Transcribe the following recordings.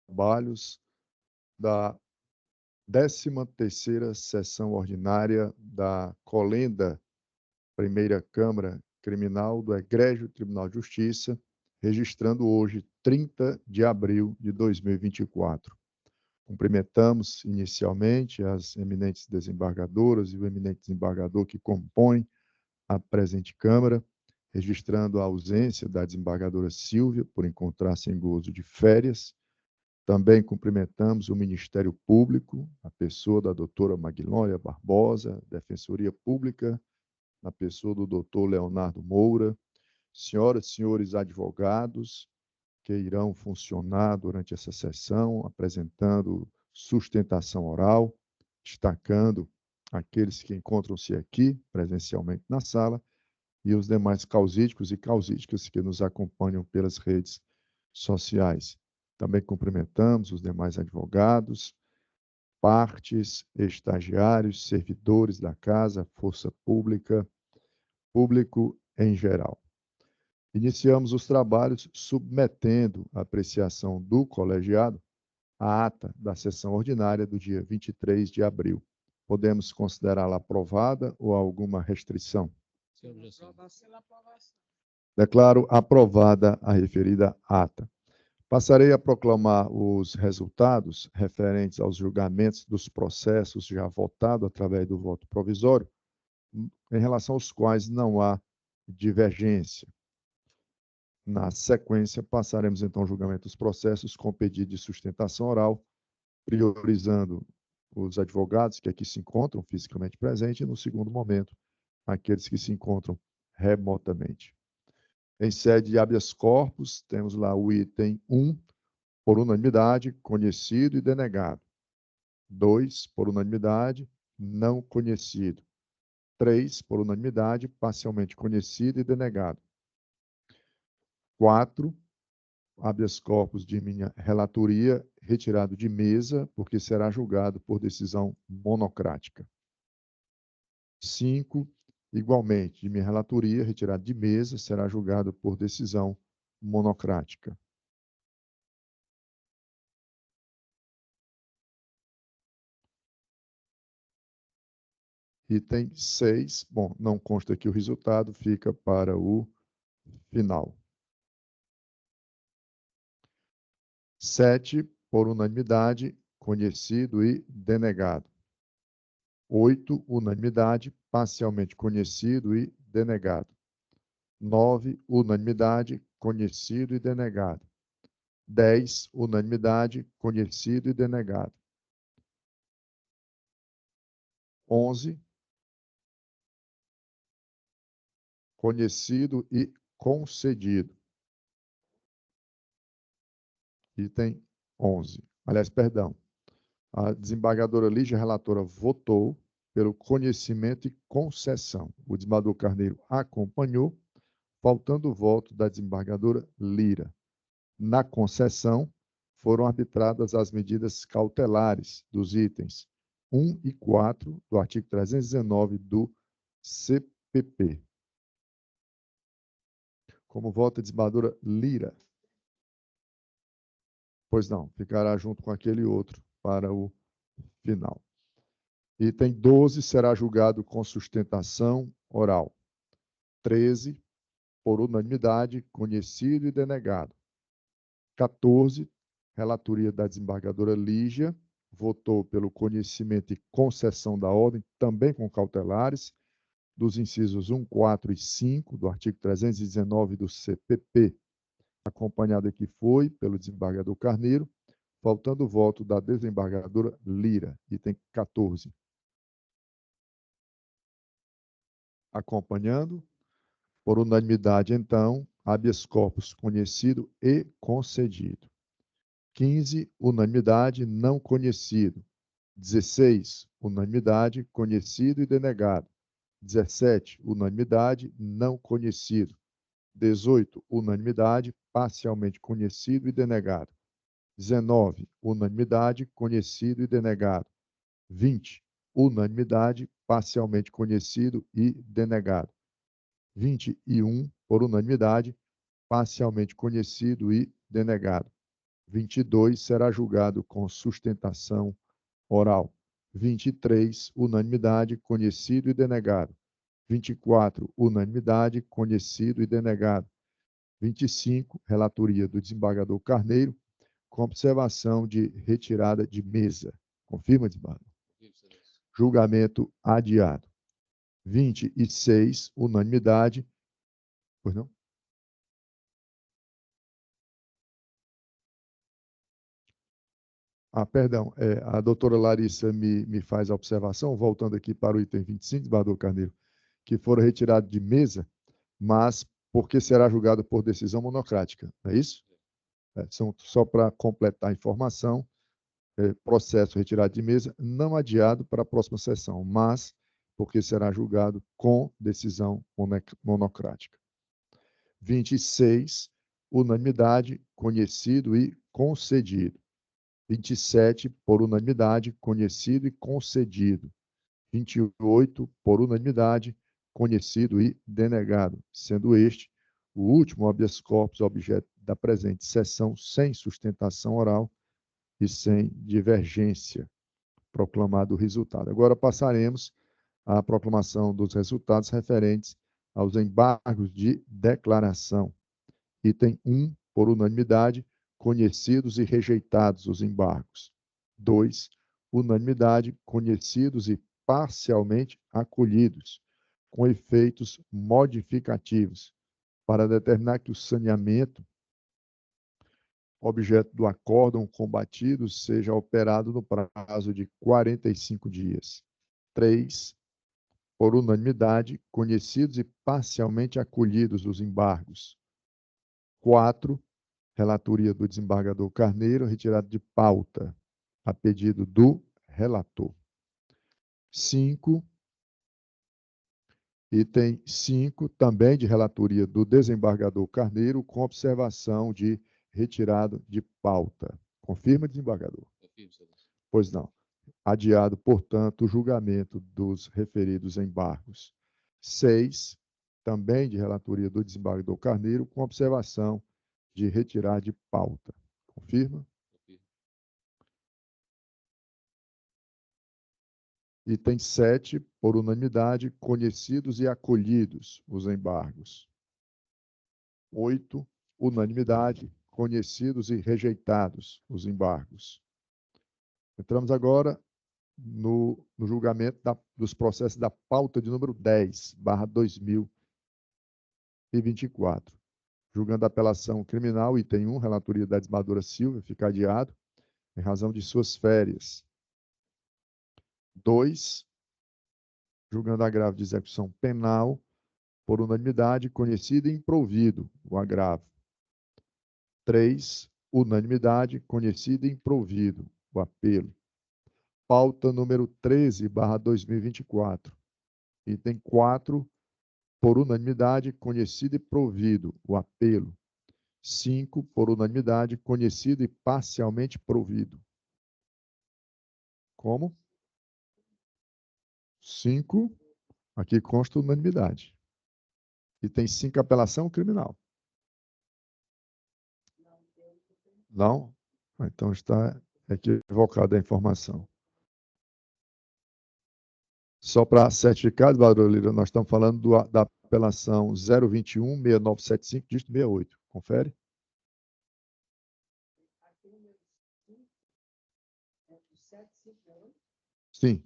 trabalhos da 13ª sessão ordinária da Colenda, Primeira Câmara Criminal do Egrégio Tribunal de Justiça, registrando hoje, 30 de abril de 2024. Cumprimentamos inicialmente as eminentes desembargadoras e o eminente desembargador que compõem a presente Câmara, registrando a ausência da desembargadora Silvia, por encontrar-se em gozo de férias. Também cumprimentamos o Ministério Público, a pessoa da doutora Maglória Barbosa, Defensoria Pública, na pessoa do doutor Leonardo Moura, senhoras e senhores advogados que irão funcionar durante essa sessão, apresentando sustentação oral, destacando aqueles que encontram-se aqui presencialmente na sala e os demais causídicos e causídicas que nos acompanham pelas redes sociais. Também cumprimentamos os demais advogados, partes, estagiários, servidores da casa, força pública, público em geral. Iniciamos os trabalhos submetendo a apreciação do colegiado à ata da sessão ordinária do dia 23 de abril. Podemos considerá-la aprovada ou alguma restrição? Sem objeção. Declaro aprovada a referida ata. Passarei a proclamar os resultados referentes aos julgamentos dos processos já votados através do voto provisório, em relação aos quais não há divergência. Na sequência, passaremos então ao julgamento dos processos com pedido de sustentação oral, priorizando os advogados que aqui se encontram fisicamente presentes e, no segundo momento, aqueles que se encontram remotamente. Em sede de habeas corpus, temos lá o item 1, por unanimidade, conhecido e denegado. 2, por unanimidade, não conhecido. 3, por unanimidade, parcialmente conhecido e denegado. 4, habeas corpus de minha relatoria, retirado de mesa, porque será julgado por decisão monocrática. 5, igualmente, de minha relatoria, retirado de mesa, será julgado por decisão monocrática. Item 6, bom, não consta aqui o resultado, fica para o final. 7, por unanimidade, conhecido e denegado. 8, unanimidade, parcialmente conhecido e denegado. 9, unanimidade, conhecido e denegado. 10, unanimidade, conhecido e denegado. 11, conhecido e concedido. Item 11. Aliás, perdão. A desembargadora Lígia Relatora votou pelo conhecimento e concessão. O desembargador Carneiro acompanhou, faltando o voto da desembargadora Lira. Na concessão, foram arbitradas as medidas cautelares dos itens 1 e 4 do artigo 319 do CPP. Como vota a desembargadora Lira? Pois não, ficará junto com aquele outro para o final. Item 12 será julgado com sustentação oral. 13, por unanimidade, conhecido e denegado. 14, relatoria da desembargadora Lígia, votou pelo conhecimento e concessão da ordem, também com cautelares, dos incisos 1, 4 e 5 do artigo 319 do CPP, acompanhado aqui foi pelo desembargador Carneiro, faltando o voto da desembargadora Lira, item 14. Acompanhando, por unanimidade, então, habeas corpus conhecido e concedido. 15, unanimidade, não conhecido. 16, unanimidade, conhecido e denegado. 17, unanimidade, não conhecido. 18, unanimidade, parcialmente conhecido e denegado. 19, unanimidade, conhecido e denegado. 20, unanimidade, parcialmente conhecido e denegado. 21, por unanimidade, parcialmente conhecido e denegado. 22, será julgado com sustentação oral. 23, unanimidade, conhecido e denegado. 24, unanimidade, conhecido e denegado. 25, relatoria do desembargador Carneiro, com observação de retirada de mesa. Confirma, desembargador? Julgamento adiado. 26, unanimidade. Pois não? Perdão, a doutora Larissa me faz a observação, voltando aqui para o item 25, desembargador Carneiro, que foram retirados de mesa, mas porque será julgado por decisão monocrática, não é isso? Só para completar a informação, processo retirado de mesa, não adiado para a próxima sessão, mas porque será julgado com decisão monocrática. 26, unanimidade, conhecido e concedido. 27, por unanimidade, conhecido e concedido. 28, por unanimidade, conhecido e denegado, sendo este o último habeas corpus objeto da presente sessão sem sustentação oral e sem divergência. Proclamado o resultado. Agora passaremos à proclamação dos resultados referentes aos embargos de declaração. Item 1, por unanimidade, conhecidos e rejeitados os embargos. 2, unanimidade, conhecidos e parcialmente acolhidos, com efeitos modificativos, para determinar que o saneamento, objeto do acórdão combatido, seja operado no prazo de 45 dias. 3, por unanimidade, conhecidos e parcialmente acolhidos os embargos. 4, relatoria do desembargador Carneiro, retirada de pauta, a pedido do relator. 5, item 5, também de relatoria do desembargador Carneiro, com observação de retirada de pauta. Confirma, desembargador? Confirmo, senhor. Pois não. Adiado, portanto, o julgamento dos referidos embargos. 6, também de relatoria do desembargador Carneiro, com observação de retirar de pauta. Confirma? Confirmo. Item 7, por unanimidade, conhecidos e acolhidos os embargos. 8, unanimidade, conhecidos e rejeitados os embargos. Entramos agora no julgamento dos processos da pauta de número 10/2024. Julgando a apelação criminal, item 1, relatoria da desembargadora Silvia, fica adiado, em razão de suas férias. 2, julgando agravo de execução penal, por unanimidade, conhecido e improvido o agravo. 3, unanimidade, conhecido e improvido o apelo. Pauta número 13/2024. Item 4, por unanimidade, conhecido e provido o apelo. 5, por unanimidade, conhecido e parcialmente provido. Como? 5, aqui consta unanimidade. Item 5, apelação criminal. Não? Então está equivocada a informação. Só para certificar, Eduardo Lira, nós estamos falando da apelação 021-6975, dígito 68. Confere? Sim,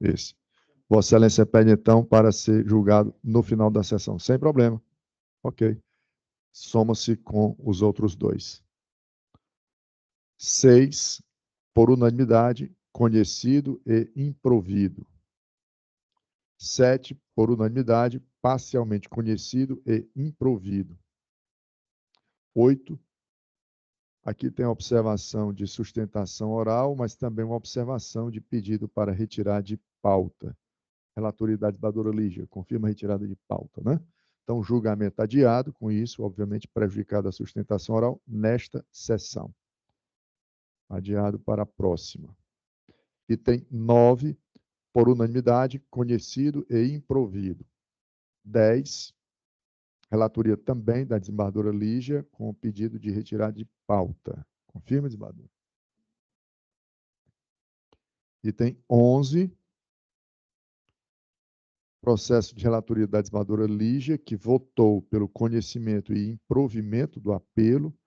esse. Vossa Excelência pede, então, para ser julgado no final da sessão. Sem problema. Ok. Soma-se com os outros dois. 6, por unanimidade, conhecido e improvido. 7, por unanimidade, parcialmente conhecido e improvido. 8, aqui tem a observação de sustentação oral, mas também uma observação de pedido para retirar de pauta. Relatoria da desembargadora Lígia, confirma a retirada de pauta, né? Então, julgamento adiado, com isso, obviamente, prejudicada a sustentação oral nesta sessão. Adiado para a próxima. Item 9, por unanimidade, conhecido e improvido. 10, Relatoria também da desembargadora Lígia, com o pedido de retirada de pauta. Confirma, desembargador? Item 11, processo de relatoria da desembargadora Lígia, que votou pelo conhecimento e improvimento do apelo.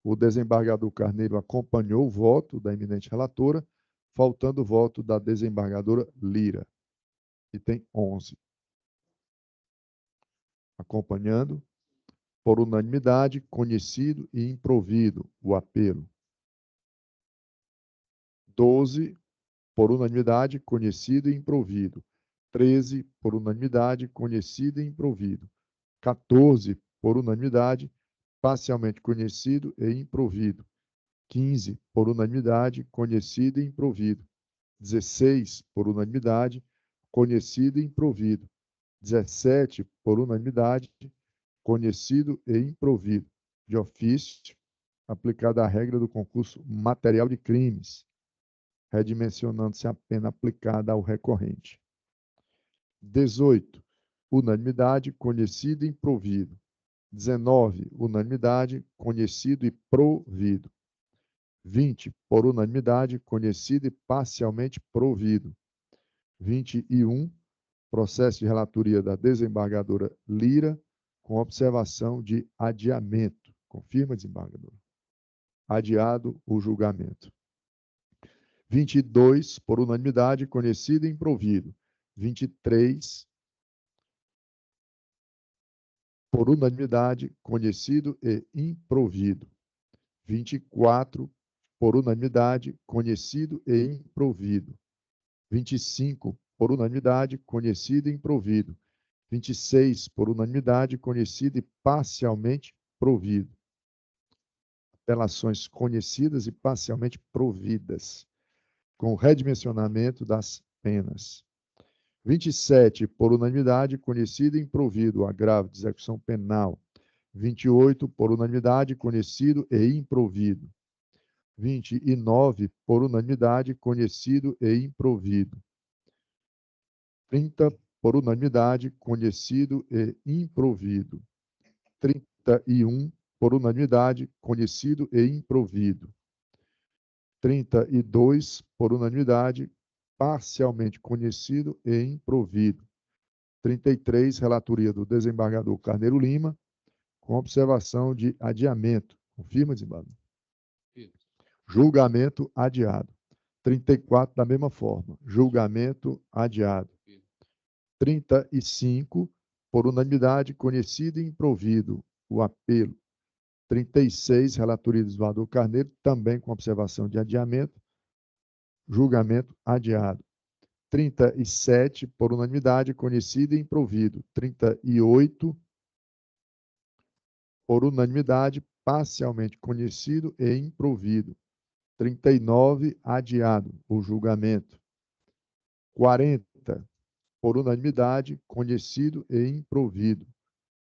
O desembargador Carneiro acompanhou o voto da eminente relatora, faltando o voto da desembargadora Lira. Item 11. Acompanhando, por unanimidade, conhecido e improvido o apelo. 12, por unanimidade, conhecido e improvido. 13, por unanimidade, conhecido e improvido. 14, por unanimidade, parcialmente conhecido e improvido. 15, por unanimidade, conhecido e improvido. 16, por unanimidade, conhecido e improvido. 17, por unanimidade, conhecido e improvido. De ofício, aplicada a regra do concurso material de crimes, redimensionando-se a pena aplicada ao recorrente. 18, unanimidade, conhecido e improvido. 19, unanimidade, conhecido e provido. 20, por unanimidade, conhecido e parcialmente provido. 21, processo de relatoria da desembargadora Lira, com observação de adiamento. Confirma, desembargadora? Adiado o julgamento. 22, por unanimidade, conhecido e improvido. 23, por unanimidade, conhecido e improvido. 24, por unanimidade, conhecido e improvido. 25, por unanimidade, conhecido e improvido. 26, por unanimidade, conhecido e parcialmente provido. Apelações conhecidas e parcialmente providas, com redimensionamento das penas. 27, por unanimidade, conhecido e improvido, agravo de execução penal. 28, por unanimidade, conhecido e improvido. 29, por unanimidade, conhecido e improvido. 30, por unanimidade, conhecido e improvido. 31, por unanimidade, conhecido e improvido. 32, por unanimidade, parcialmente conhecido e improvido. 33, relatoria do desembargador Carneiro Lima, com observação de adiamento. Confirma, desembargador? Julgamento adiado. 34, da mesma forma. Julgamento adiado. 35, por unanimidade, conhecido e improvido o apelo. 36, relatoria do desembargador Carneiro, também com observação de adiamento. Julgamento adiado. 37, por unanimidade, conhecido e improvido. 38, por unanimidade, parcialmente conhecido e improvido. 39, adiado o julgamento. 40, por unanimidade, conhecido e improvido.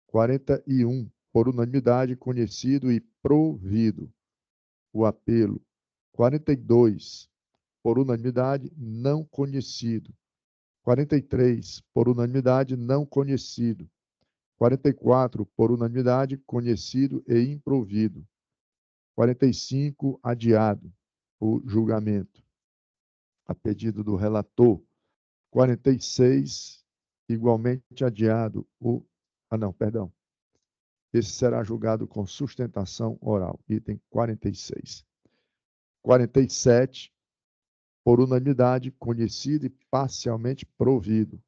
41, por unanimidade, conhecido e provido o apelo. 42, por unanimidade, não conhecido. 43, por unanimidade, não conhecido. 44, por unanimidade, conhecido e improvido. 45, adiado o julgamento, a pedido do relator. 46, igualmente adiado o... perdão. Esse será julgado com sustentação oral. Item 46. 47, por unanimidade, conhecido e parcialmente provido.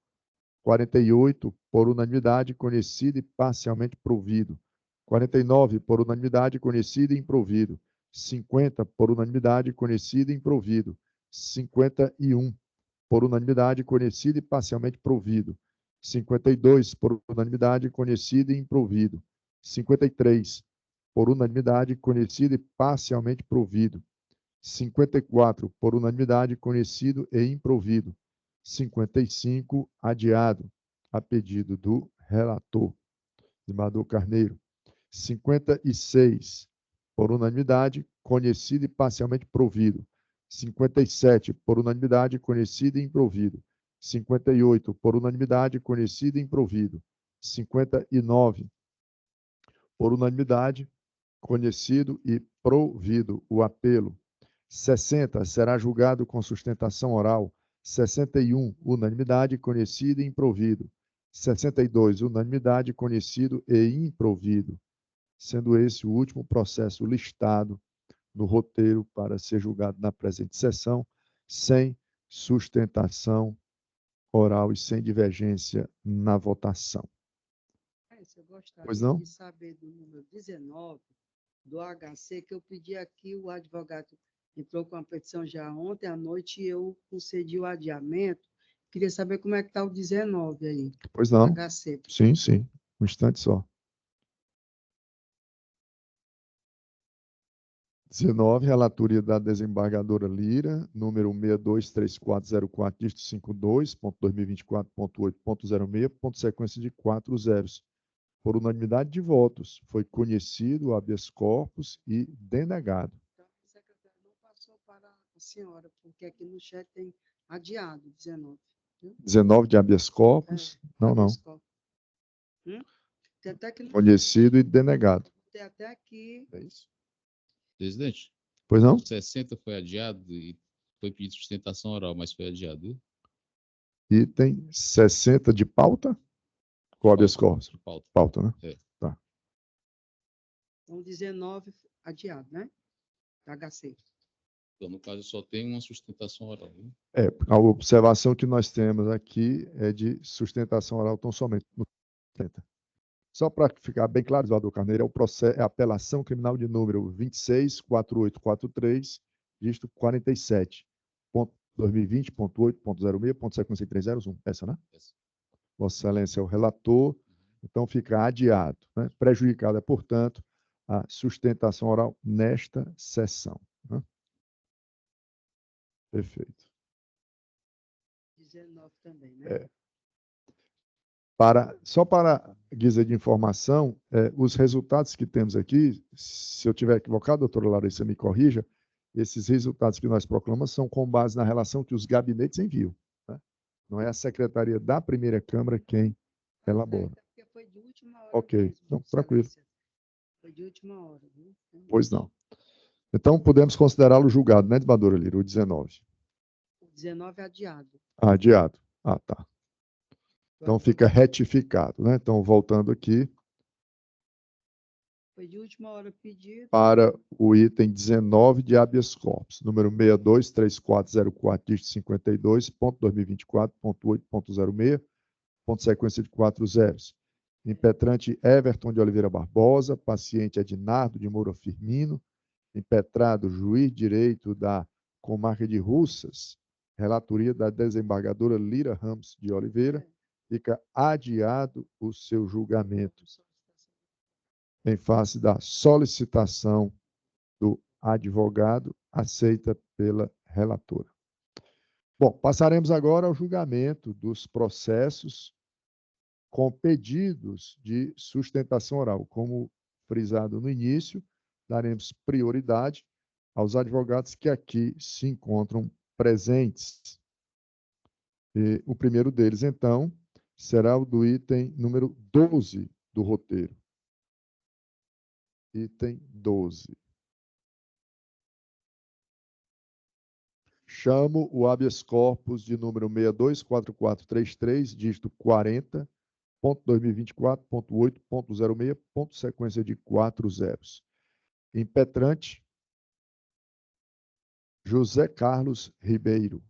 48, por unanimidade, conhecido e parcialmente provido. 49, por unanimidade, conhecido e improvido. 50, por unanimidade, conhecido e improvido. 51, por unanimidade, conhecido e parcialmente provido. 52, por unanimidade, conhecido e improvido. 53, por unanimidade, conhecido e parcialmente provido. 54, por unanimidade, conhecido e improvido. 55, adiado, a pedido do relator, desembargador Carneiro. 56, por unanimidade, conhecido e parcialmente provido. 57, por unanimidade, conhecido e improvido. 58, por unanimidade, conhecido e improvido. 59, Por unanimidade, conhecido e provido o apelo. 60, será julgado com sustentação oral. 61, unanimidade, conhecido e improvido. 62, unanimidade, conhecido e improvido, sendo esse o último processo listado no roteiro para ser julgado na presente sessão, sem sustentação oral e sem divergência na votação. Eu gostaria Pois não? de saber do número 19 do HC, que eu pedi aqui, o advogado entrou com a petição já ontem à noite e eu concedi o adiamento. Queria saber como é que está o 19 aí. Pois não. HC. Sim, sim. Um instante só. 19, relatoria da desembargadora Lira, número 623404, dígito 52.2024.8.06, ponto sequência de 4 zeros. Por unanimidade de votos, foi conhecido o habeas corpus e denegado. Então, o secretário não passou para a senhora, porque aqui no chat tem adiado, 19. Viu? 19 de habeas corpus? Não, habeas não. corpus. Tem até aqui no Conhecido e denegado. Tem até aqui. É isso? Presidente, Pois não? o 60 foi adiado e foi pedido sustentação oral, mas foi adiado. Viu? Item 60 de pauta? Qual habeas corpus? Pauta. Pauta, né? É. Tá. Então, 19 adiado, né? HC. Então, no caso, só tem uma sustentação oral. Viu? É, a observação que nós temos aqui é de sustentação oral tão somente no 70. Só para ficar bem claro, Eduardo Carneiro, é, o processo, é a apelação criminal de número 26.4843, dígito 47.2020.8.06, ponto sequência 301. Essa, né? Essa. Vossa Excelência é o relator, então fica adiado. Né? Prejudicada, portanto, a sustentação oral nesta sessão. Né? Perfeito. 19 também, né? É. Só para guisa de informação, os resultados que temos aqui, se eu estiver equivocado, doutora Larissa me corrija, esses resultados que nós proclamamos são com base na relação que os gabinetes enviam. Né? Não é a secretaria da primeira Câmara quem elabora. Porque foi de última hora. Ok, mesmo, então tranquilo. Foi de última hora. Viu? Pois não. Então podemos considerá-lo julgado, né, desembargadora Lira, o 19. O 19 é adiado. Adiado. Ah, tá. Então fica retificado, né? Então, voltando aqui. Foi de última hora pedido. Para o item 19 de habeas corpus, número 623404, dígito 52.2024.8.06, ponto sequência de 4 zeros. Impetrante Everton de Oliveira Barbosa, paciente Ednardo de Moura Firmino, impetrado juiz de direito da comarca de Russas, relatoria da desembargadora Lira Ramos de Oliveira, fica adiado o seu julgamento em face da solicitação do advogado aceita pela relatora. Bom, passaremos agora ao julgamento dos processos com pedidos de sustentação oral. Como frisado no início, daremos prioridade aos advogados que aqui se encontram presentes. E o primeiro deles, então, será o do item número 12 do roteiro. Item 12. Chamo o habeas corpus de número 624433, dígito 40.2024.8.06, ponto sequência de 4 zeros. Impetrante, José Carlos Ribeiro.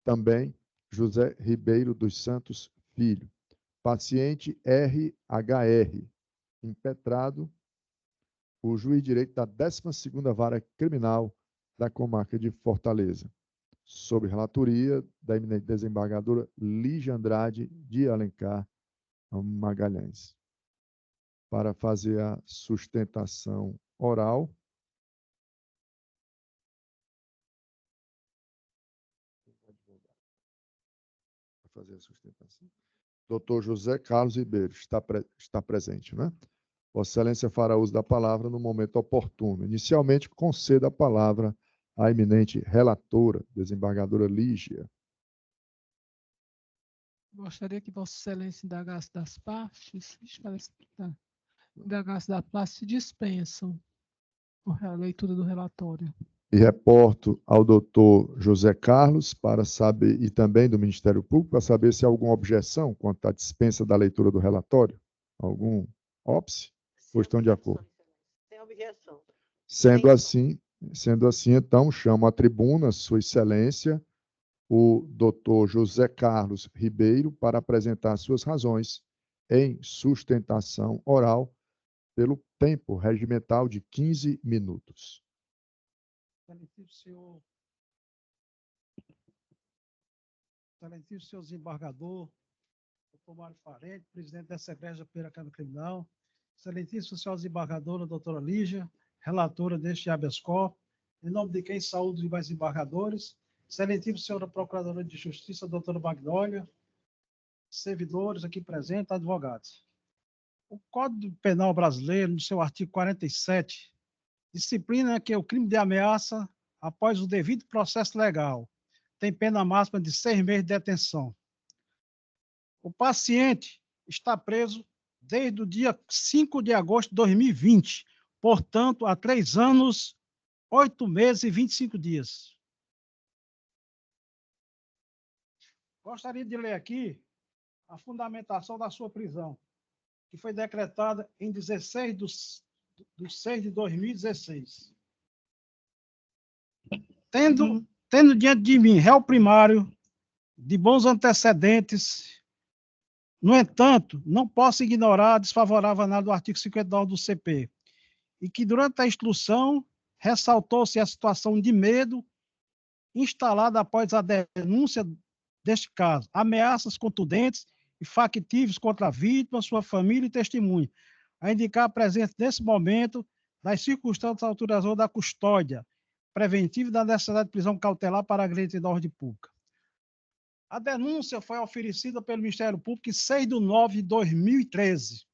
Também José Ribeiro dos Santos Filho. Paciente RHR. Impetrado, o juiz de direito da 12ª Vara Criminal da comarca de Fortaleza, sob relatoria da eminente desembargadora Lígia Andrade de Alencar Magalhães, para fazer a sustentação oral. Fazer a sustentação. Doutor José Carlos Ribeiro está presente, né? Vossa Excelência fará uso da palavra no momento oportuno. Inicialmente, conceda a palavra à eminente relatora, desembargadora Lígia. Gostaria que Vossa Excelência indagasse das partes. Parece que tá. delegados da classe se dispensam a leitura do relatório. E reporto ao doutor José Carlos para saber, e também do Ministério Público, para saber se há alguma objeção quanto à dispensa da leitura do relatório. Algum óbice? Ou estão de acordo? Sem objeção. Sendo assim, então, chamo à tribuna, Sua Excelência, o doutor José Carlos Ribeiro, para apresentar suas razões em sustentação oral pelo tempo regimental de 15 minutos. Excelentíssimo senhor desembargador, doutor Mário Parente, presidente dessa igreja pela Câmara Criminal, excelentíssimo senhor desembargadora, doutora Lígia, relatora deste habeas corpus, em nome de quem saúdo os demais desembargadores, excelentíssima senhora procuradora de justiça, doutora Magdólia, servidores aqui presentes, advogados. O Código Penal brasileiro, no seu artigo 47, disciplina que o crime de ameaça, após o devido processo legal, tem pena máxima de 6 meses de detenção. O paciente está preso desde o dia 5 de agosto de 2020, portanto, há 3 anos, 8 meses e 25 dias. Gostaria de ler aqui a fundamentação da sua prisão, que foi decretada em 16 de 6 de 2016. Tendo diante de mim réu primário, de bons antecedentes, no entanto, não posso ignorar a desfavorável análise do artigo 59 do CP, e que durante a instrução ressaltou-se a situação de medo instalada após a denúncia deste caso, ameaças contundentes e factíveis contra a vítima, sua família e testemunha, a indicar a presença nesse momento das circunstâncias autorizadoras da custódia preventiva e da necessidade de prisão cautelar para agredir da ordem pública. A denúncia foi oferecida pelo Ministério Público em 6 de 9 de 2013.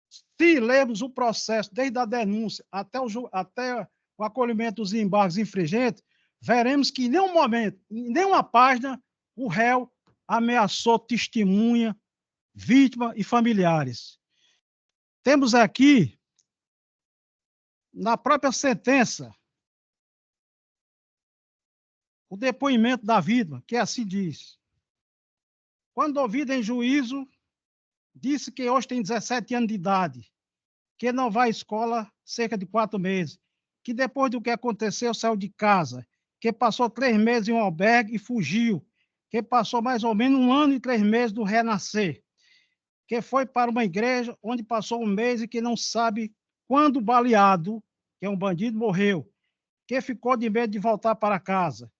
Se lermos o processo desde a denúncia até o acolhimento dos embargos infringentes, veremos que em nenhum momento, em nenhuma página, o réu ameaçou testemunha, vítima e familiares. Temos aqui, na própria sentença, o depoimento da vítima, que assim diz. Quando ouvida em juízo, disse que hoje tem 17 anos de idade, que não vai à escola cerca de 4 meses, que depois do que aconteceu saiu de casa, que passou 3 meses em um albergue e fugiu, que passou mais ou menos 1 ano e 3 meses do renascer, que foi para uma igreja onde passou 1 mês e que não sabe quando o baleado, que é um bandido, morreu, que ficou de medo de voltar para casa,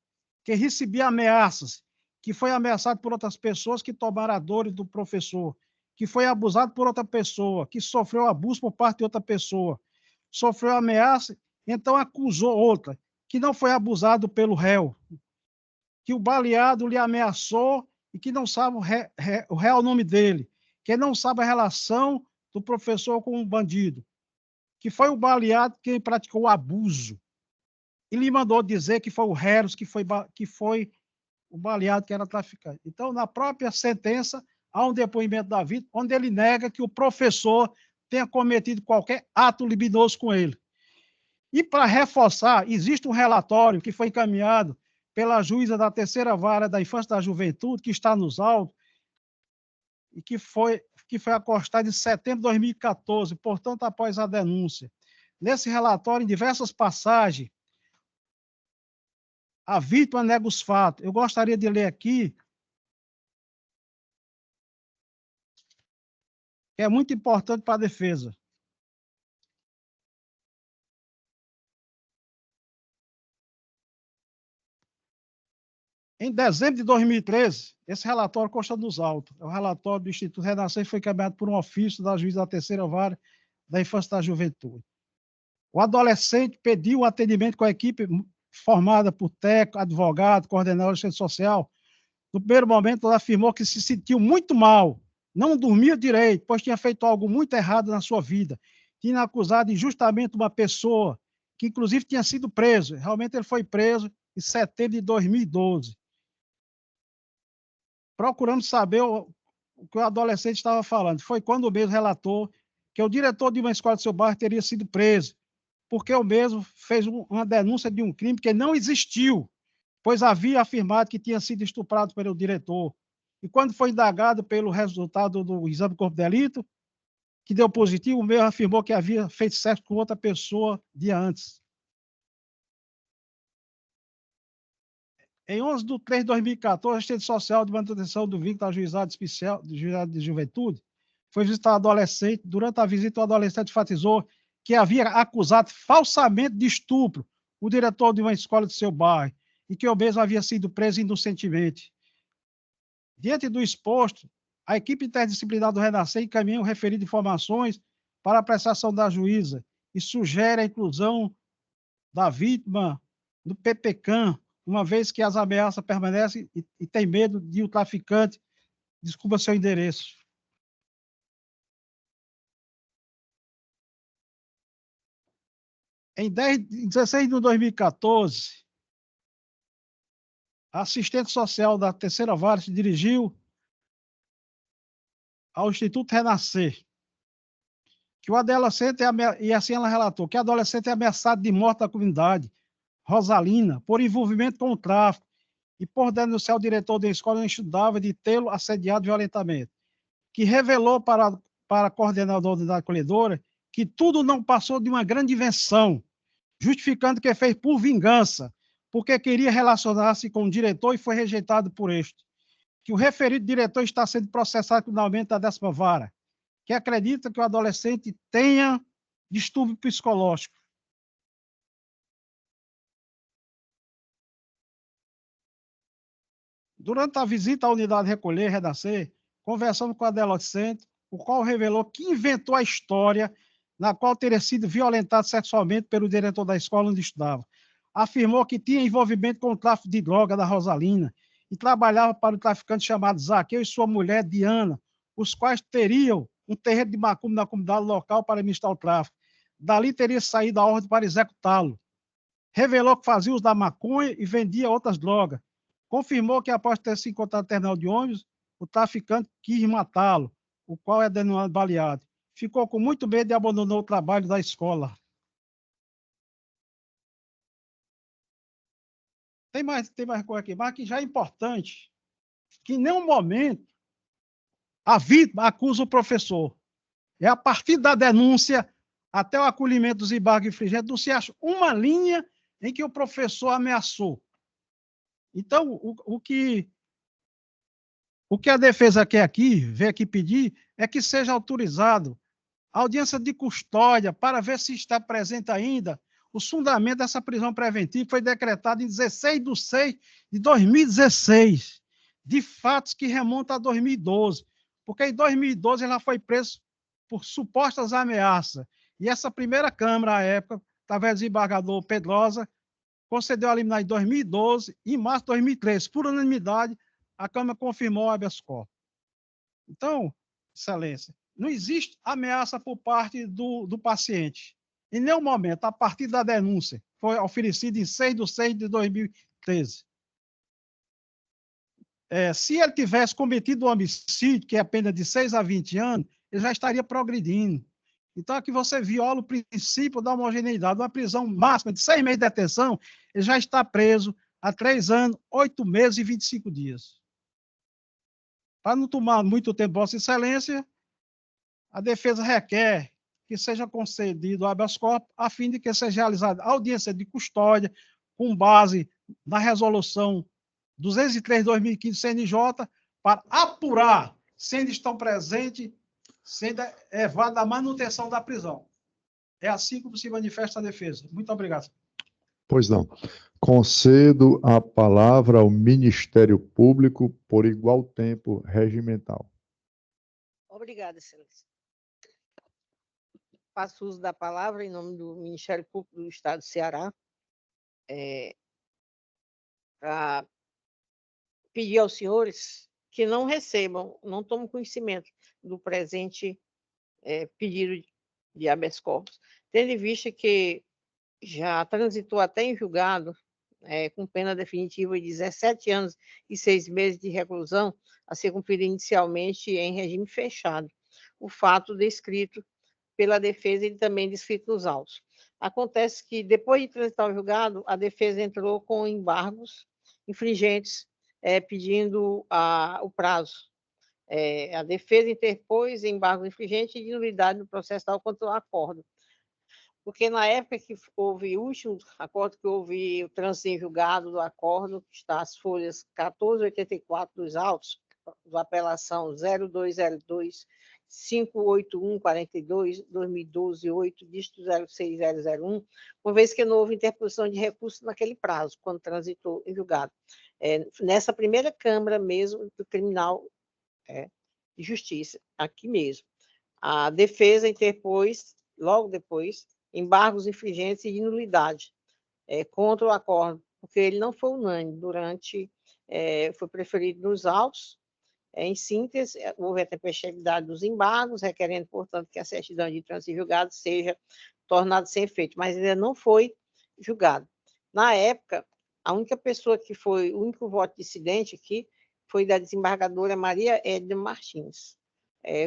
que recebia ameaças, que foi ameaçado por outras pessoas que tomaram a dor do professor, que foi abusado por outra pessoa, que sofreu abuso por parte de outra pessoa, sofreu ameaça, então acusou outra, que não foi abusado pelo réu, que o baleado lhe ameaçou e que não sabe o real nome dele, que não sabe a relação do professor com o bandido, que foi o baleado quem praticou o abuso, e lhe mandou dizer que foi o Heros, que foi o baleado que era traficante. Então, na própria sentença, há um depoimento da vítima, onde ele nega que o professor tenha cometido qualquer ato libidinoso com ele. E, para reforçar, existe um relatório que foi encaminhado pela juíza da 3ª Vara da Infância e da Juventude, que está nos autos, e que foi acostado em setembro de 2014, portanto, após a denúncia. Nesse relatório, em diversas passagens, a vítima nega os fatos. Eu gostaria de ler aqui, que é muito importante para a defesa. Em dezembro de 2013, esse relatório consta nos autos. É o relatório do Instituto Renascer, que foi encaminhado por um ofício da juíza da 3ª Vara da Infância e da Juventude. O adolescente pediu o atendimento com a equipe formada por técnico, advogado, coordenador de assistência social. No primeiro momento, ela afirmou que se sentiu muito mal, não dormia direito, pois tinha feito algo muito errado na sua vida. Tinha acusado injustamente uma pessoa, que inclusive tinha sido preso. Realmente ele foi preso em setembro de 2012. Procuramos saber o que o adolescente estava falando. Foi quando o mesmo relatou que o diretor de uma escola do seu bairro teria sido preso, porque o mesmo fez uma denúncia de um crime que não existiu, pois havia afirmado que tinha sido estuprado pelo diretor. E quando foi indagado pelo resultado do exame de corpo de delito, que deu positivo, o mesmo afirmou que havia feito sexo com outra pessoa dia antes. Em 11 de 3 de 2014, a assistente social de manutenção do vínculo da Juizado Especial do Juizado de Juventude foi visitar adolescente. Durante a visita, o adolescente enfatizou que havia acusado falsamente de estupro o diretor de uma escola de seu bairro e que o mesmo havia sido preso inocentemente. Diante do exposto, a equipe interdisciplinar do Renascer encaminhou referidas informações para a apreciação da juíza e sugere a inclusão da vítima no PPCAM, uma vez que as ameaças permanecem e tem medo de o traficante descubra seu endereço. Em 16 de 2014, a assistente social da terceira vara se dirigiu ao Instituto Renascer, que o adolescente, e assim ela relatou, que o adolescente é ameaçado de morte da comunidade Rosalina por envolvimento com o tráfico e por denunciar o diretor da escola onde estudava de tê-lo assediado violentamente, que revelou para a coordenadora da unidade acolhedora que tudo não passou de uma grande invenção, justificando que fez por vingança, porque queria relacionar-se com o diretor e foi rejeitado por este. Que o referido diretor está sendo processado criminalmente da 10ª vara, que acredita que o adolescente tenha distúrbio psicológico. Durante a visita à unidade Recolher, Renascer, conversamos com o adolescente, o qual revelou que inventou a história na qual teria sido violentado sexualmente pelo diretor da escola onde estudava. Afirmou que tinha envolvimento com o tráfico de droga da Rosalina e trabalhava para um traficante chamado Zaqueu e sua mulher, Diana, os quais teriam um terreiro de macumba na comunidade local para administrar o tráfico. Dali teria saído a ordem para executá-lo. Revelou que fazia uso da maconha e vendia outras drogas. Confirmou que, após ter se encontrado no terminal de ônibus, o traficante quis matá-lo, o qual é denominado baleado. Ficou com muito medo e abandonou o trabalho da escola. Tem mais coisa aqui, mas que já é importante, que em nenhum momento a vítima acusa o professor. É a partir da denúncia até o acolhimento dos embargos infringentes, não se acha uma linha em que o professor ameaçou. Então, o que a defesa quer aqui, veio aqui pedir, é que seja autorizado a audiência de custódia para ver se está presente ainda o fundamento dessa prisão preventiva, que foi decretada em 16 de 6 de 2016, de fatos que remontam a 2012, porque em 2012 ela foi presa por supostas ameaças, e essa primeira Câmara, à época, através do desembargador Pedrosa, concedeu a liminar em 2012 e em março de 2013, por unanimidade, a Câmara confirmou o habeas corpus. Então, Excelência, não existe ameaça por parte do paciente. Em nenhum momento, a partir da denúncia, foi oferecida em 6 de 6 de 2013. Se ele tivesse cometido um homicídio, que é a pena de 6 a 20 anos, ele já estaria progredindo. Então, aqui você viola o princípio da homogeneidade. Uma prisão máxima de 6 meses de detenção, ele já está preso há 3 anos, 8 meses e 25 dias. Para não tomar muito tempo, Vossa Excelência, a defesa requer que seja concedido o habeas corpus, a fim de que seja realizada audiência de custódia, com base na resolução 203/2015 CNJ, para apurar se eles estão presentes, sendo levado à manutenção da prisão. É assim como se manifesta a defesa. Muito obrigado. Pois não. Concedo a palavra ao Ministério Público por igual tempo regimental. Obrigada, Excelência. Faço uso da palavra em nome do Ministério Público do Estado do Ceará, para pedir aos senhores que não recebam, não tomem conhecimento do presente pedido de habeas corpus, tendo em vista que já transitou até em julgado, com pena definitiva de 17 anos e 6 meses de reclusão, a ser cumprida inicialmente em regime fechado. O fato descrito pela defesa e também descrito nos autos. Acontece que, depois de transitar o julgado, a defesa entrou com embargos infringentes, pedindo o prazo. A defesa interpôs embargos infringentes de nulidade no processo tal quanto o acordo. Porque na época que houve o último acordo, que houve o trânsito em julgado do acordo, que está as folhas 1484 dos autos, da apelação 0202 58142 2012 8 dígito 06001, uma vez que não houve interposição de recurso naquele prazo, quando transitou em julgado. Nessa primeira Câmara mesmo do Criminal de Justiça, aqui mesmo. A defesa interpôs, logo depois, embargos infringentes e de nulidade contra o acordo, porque ele não foi unânime foi preferido nos autos. Em síntese, houve a tempestividade dos embargos, requerendo, portanto, que a certidão de trânsito em julgado seja tornada sem efeito, mas ainda não foi julgado. Na época, a única pessoa que foi, o único voto dissidente aqui foi da desembargadora Maria Edna Martins.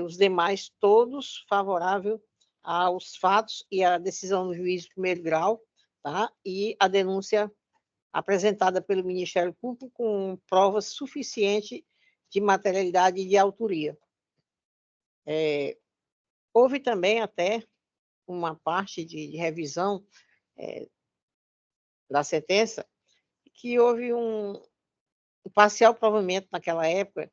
Os demais, todos favoráveis aos fatos e à decisão do juiz de primeiro grau, tá? E a denúncia apresentada pelo Ministério Público com provas suficientes de materialidade e de autoria. Houve também até uma parte de revisão da sentença, que houve um parcial provimento naquela época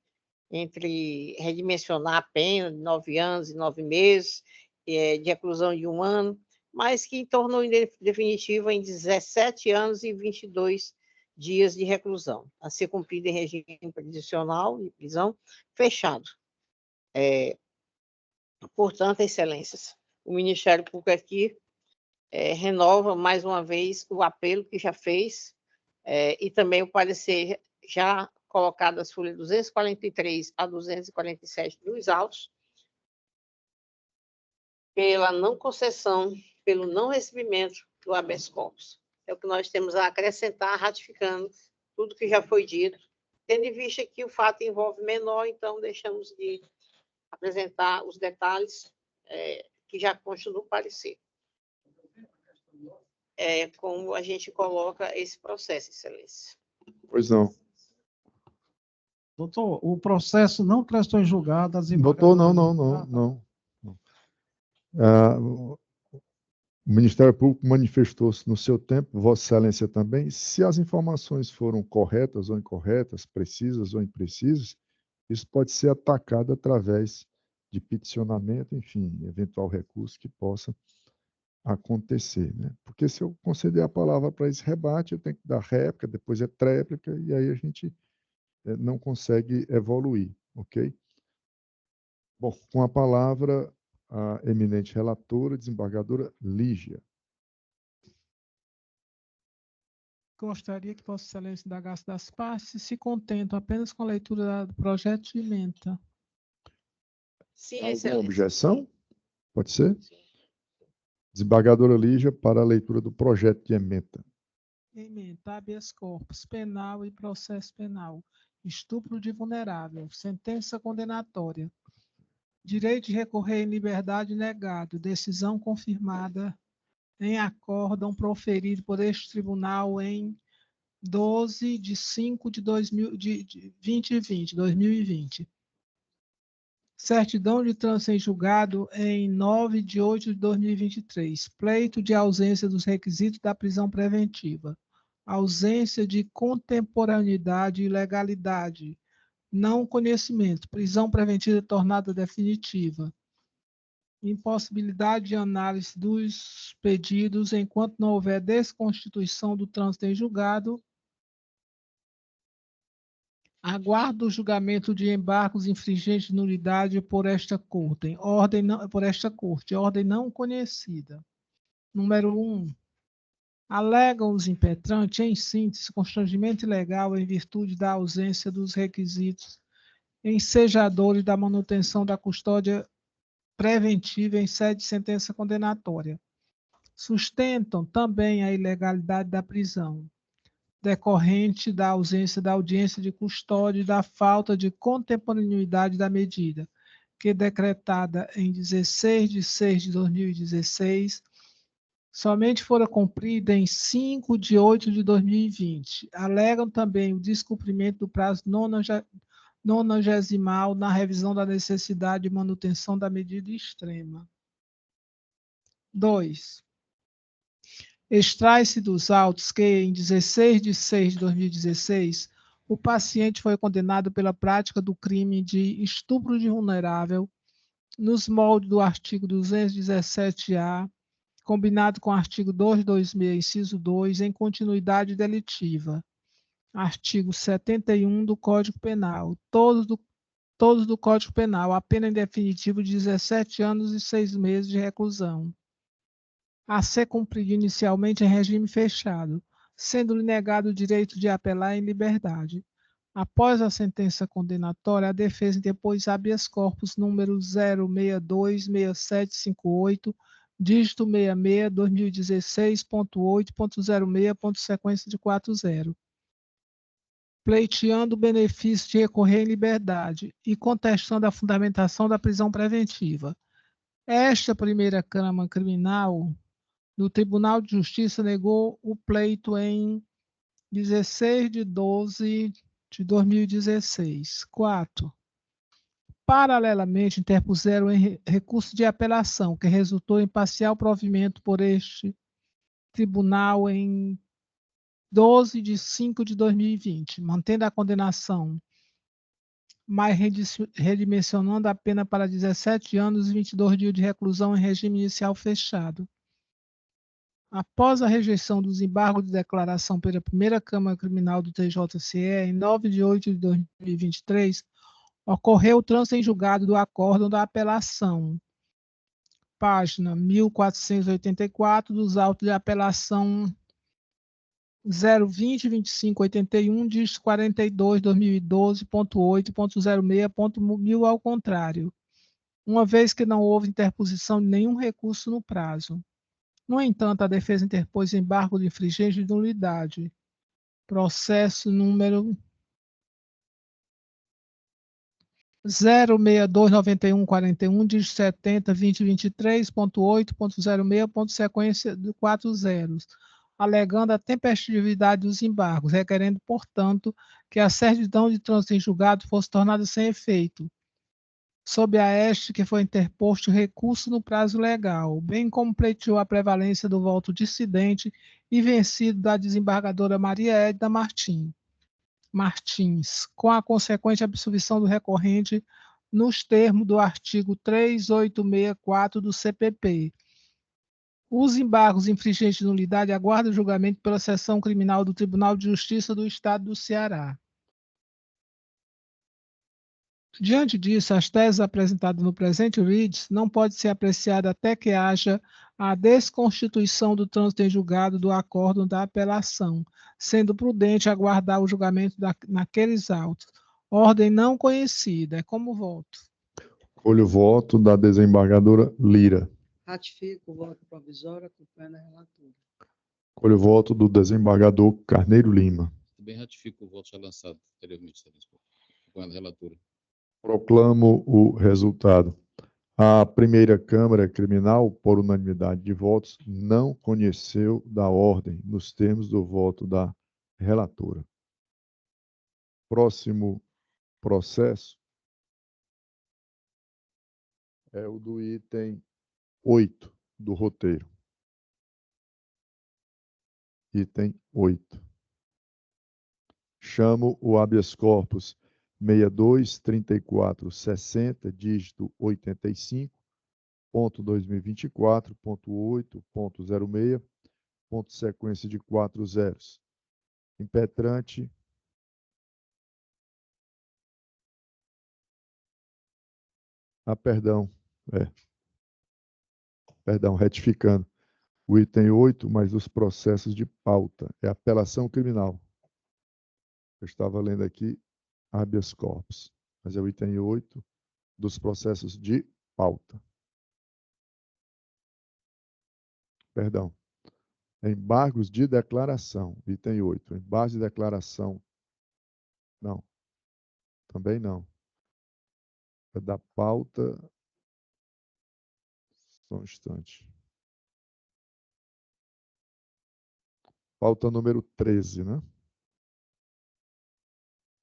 entre redimensionar a pena de 9 anos e 9 meses, de reclusão de 1 ano, mas que tornou definitiva em 17 anos e 22 dias de reclusão, a ser cumprida em regime prisional de prisão fechado. Portanto, excelências, o Ministério Público aqui renova mais uma vez o apelo que já fez e também o parecer já colocado as folhas 243 a 247 dos autos, pela não concessão, pelo não recebimento do habeas corpus. É o que nós temos a acrescentar, ratificando tudo que já foi dito, tendo em vista que o fato envolve menor, então deixamos de apresentar os detalhes que já constam no parecer. Como a gente coloca esse processo, excelência. Pois não. Doutor, o processo não prestou em julgado as Doutor, não. O Ministério Público manifestou-se no seu tempo, Vossa Excelência também, se as informações foram corretas ou incorretas, precisas ou imprecisas, isso pode ser atacado através de peticionamento, enfim, eventual recurso que possa acontecer, né? Porque se eu conceder a palavra para esse rebate, eu tenho que dar réplica, depois é tréplica, e aí a gente não consegue evoluir, ok? Bom, com a palavra, a eminente relatora, desembargadora Lígia. Gostaria que Vossa Excelência indagasse das partes se contentam apenas com a leitura do projeto de ementa. Sim, Alguma excelência. objeção? Pode ser? Sim. Desembargadora Lígia, para a leitura do projeto de ementa. Ementa, habeas corpus, penal e processo penal. Estupro de vulnerável. Sentença condenatória. Direito de recorrer em liberdade negado. Decisão confirmada em acórdão proferido por este tribunal em 12 de 5 de 2020. Certidão de trânsito em julgado em 9 de 8 de 2023. Pleito de ausência dos requisitos da prisão preventiva. Ausência de contemporaneidade e legalidade. Não conhecimento. Prisão preventiva tornada definitiva. Impossibilidade de análise dos pedidos enquanto não houver desconstituição do trânsito em julgado. Aguardo o julgamento de embargos infringentes de nulidade por esta corte. Ordem não conhecida. Número 1. Alegam os impetrantes, em síntese, constrangimento ilegal em virtude da ausência dos requisitos ensejadores da manutenção da custódia preventiva em sede de sentença condenatória. Sustentam também a ilegalidade da prisão, decorrente da ausência da audiência de custódia e da falta de contemporaneidade da medida, que decretada em 16 de 6 de 2016, somente fora cumprida em 5 de 8 de 2020. Alegam também o descumprimento do prazo nonagesimal na revisão da necessidade de manutenção da medida extrema. 2. Extrai-se dos autos que, em 16 de 6 de 2016, o paciente foi condenado pela prática do crime de estupro de vulnerável, nos moldes do artigo 217-A, combinado com o artigo 226, inciso 2, em continuidade delitiva. Artigo 71 do Código Penal. Todos do Código Penal, a pena em definitivo de 17 anos e 6 meses de reclusão, a ser cumprido inicialmente em regime fechado, sendo-lhe negado o direito de apelar em liberdade. Após a sentença condenatória, a defesa interpôs habeas corpus número 0626758, dígito 66, 2016.8.06, sequência de 40, pleiteando o benefício de recorrer em liberdade e contestando a fundamentação da prisão preventiva. Esta primeira Câmara Criminal do Tribunal de Justiça negou o pleito em 16 de 12 de 2016. 4. Paralelamente, interpuseram em recurso de apelação, que resultou em parcial provimento por este tribunal em 12 de 5 de 2020, mantendo a condenação, mas redimensionando a pena para 17 anos e 22 dias de reclusão em regime inicial fechado. Após a rejeição dos embargos de declaração pela primeira Câmara Criminal do TJCE, em 9 de 8 de 2023, ocorreu o trânsito em julgado do acórdão da apelação, página 1484, dos autos de apelação 020-2581, dígito 42, 2012.8.06.1000 ao contrário, uma vez que não houve interposição de nenhum recurso no prazo. No entanto, a defesa interpôs embargo de infringência de nulidade. Processo número 0629141, dígito 70-2023.8.06, sequência de 4 zeros, alegando a tempestividade dos embargos, requerendo, portanto, que a certidão de trânsito em julgado fosse tornada sem efeito, sob a este que foi interposto recurso no prazo legal, bem como pleiteou a prevalência do voto dissidente e vencido da desembargadora Maria Edna Martins, com a consequente absolvição do recorrente nos termos do artigo 3864 do CPP. Os embargos infringentes de nulidade aguardam julgamento pela seção criminal do Tribunal de Justiça do Estado do Ceará. Diante disso, as teses apresentadas no presente RIDS não podem ser apreciadas até que haja a desconstituição do trânsito em julgado do acórdão da apelação, sendo prudente aguardar o julgamento naqueles autos. Ordem não conhecida. É como voto. Colho o voto da desembargadora Lira. Ratifico o voto provisório, acompanhando a relatora. Colho o voto do desembargador Carneiro Lima. Também ratifico o voto já lançado anteriormente, excelência, acompanhando a relatora. Proclamo o resultado. A primeira Câmara Criminal, por unanimidade de votos, não conheceu da ordem nos termos do voto da relatora. Próximo processo é o do item 8 do roteiro. Item 8. Chamo o habeas corpus 623460, dígito 85.2024.8.06, sequência de 4 zeros. Impetrante retificando. O item 8, mas os processos de pauta. É apelação criminal. Eu estava lendo aqui habeas corpus, mas é o item 8 dos processos de pauta. Perdão. Embargos de declaração, item 8. Embargos de declaração. Não. Também não. da pauta. Só um instante. Pauta número 13, né?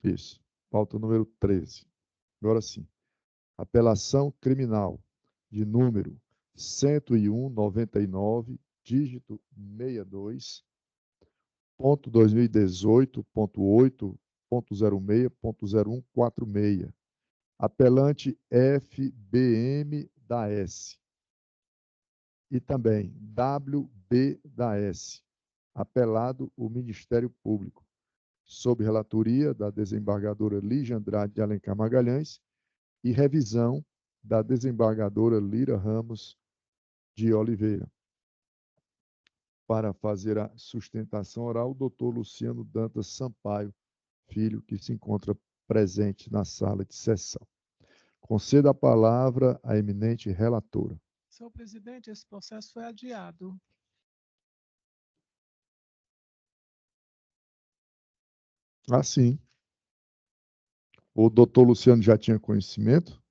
Isso. Pauta número 13. Agora sim. Apelação criminal de número 101/99, dígito 62.2018.8.06.0146. Apelante FBM da S. E também WB da S. Apelado o Ministério Público, sob relatoria da desembargadora Lígia Andrade de Alencar Magalhães e revisão da desembargadora Lira Ramos de Oliveira. Para fazer a sustentação oral, o doutor Luciano Dantas Sampaio, filho, que se encontra presente na sala de sessão. Conceda a palavra à eminente relatora. Senhor presidente, esse processo foi adiado. Ah, sim. O doutor Luciano já tinha conhecimento?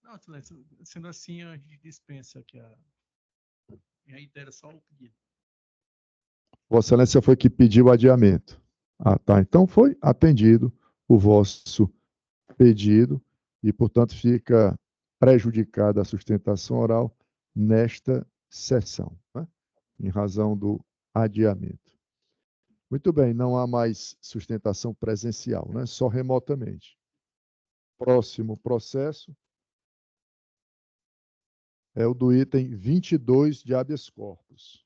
Não, excelência, sendo assim, a gente dispensa aqui e reitera só o pedido. Vossa Excelência foi que pediu adiamento. Ah, tá. Então foi atendido o vosso pedido e, portanto, fica prejudicada a sustentação oral nesta sessão, né? Em razão do adiamento. Muito bem, não há mais sustentação presencial, né? Só remotamente. Próximo processo é o do item 22 de habeas corpus.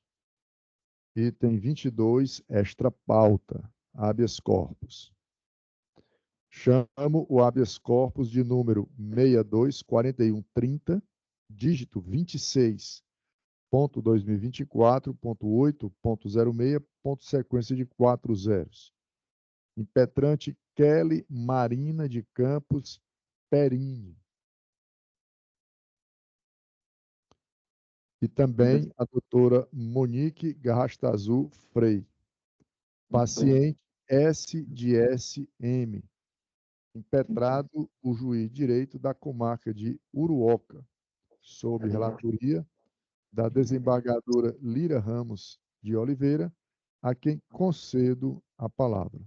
Item 22, extra pauta, habeas corpus. Chamo o habeas corpus de número 624130, dígito 26.2024.8.06, sequência de 4 zeros. Impetrante Kelly Marina de Campos Perini. E também a doutora Monique Garrastazu Frei. Paciente S de SM. Impetrado o juiz de direito da comarca de Uruoca, sob relatoria da desembargadora Lira Ramos de Oliveira, a quem concedo a palavra.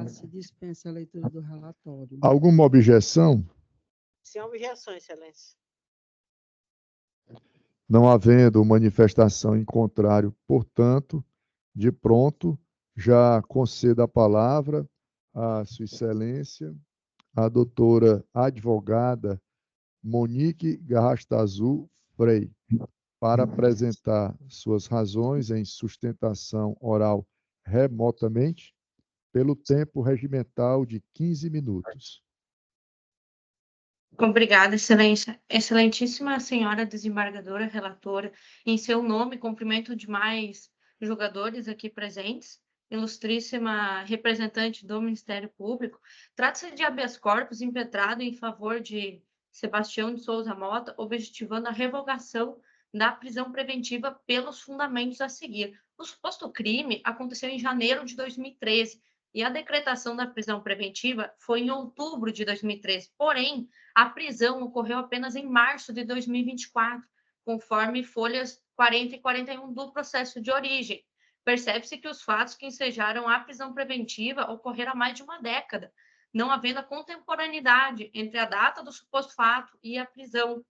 Se dispensa a leitura do relatório. Alguma objeção? Sem objeção, excelência. Não havendo manifestação em contrário, portanto, de pronto, já concedo a palavra à Sua Excelência, a doutora advogada Monique Garrastazu Frei, para apresentar suas razões em sustentação oral remotamente, pelo tempo regimental de 15 minutos. Obrigada, excelência. Excelentíssima senhora desembargadora, relatora, em seu nome, cumprimento demais julgadores aqui presentes, ilustríssima representante do Ministério Público. Trata-se de habeas corpus impetrado em favor de Sebastião de Souza Mota, objetivando a revogação da prisão preventiva pelos fundamentos a seguir. O suposto crime aconteceu em janeiro de 2013 e a decretação da prisão preventiva foi em outubro de 2013. Porém, a prisão ocorreu apenas em março de 2024, conforme folhas 40 e 41 do processo de origem. Percebe-se que os fatos que ensejaram a prisão preventiva ocorreram há mais de uma década, não havendo a contemporaneidade entre a data do suposto fato e a prisão.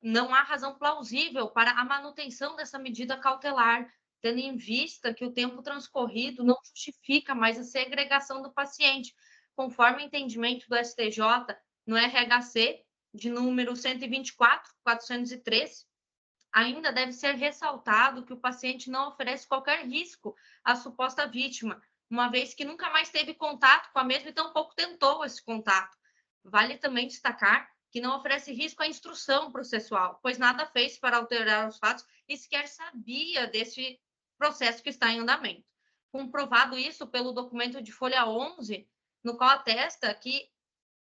Não há razão plausível para a manutenção dessa medida cautelar, tendo em vista que o tempo transcorrido não justifica mais a segregação do paciente, conforme o entendimento do STJ no RHC de número 124.413. Ainda deve ser ressaltado que o paciente não oferece qualquer risco à suposta vítima, uma vez que nunca mais teve contato com a mesma e tampouco tentou esse contato. Vale também destacar que não oferece risco à instrução processual, pois nada fez para alterar os fatos e sequer sabia desse processo que está em andamento. Comprovado isso pelo documento de folha 11, no qual atesta que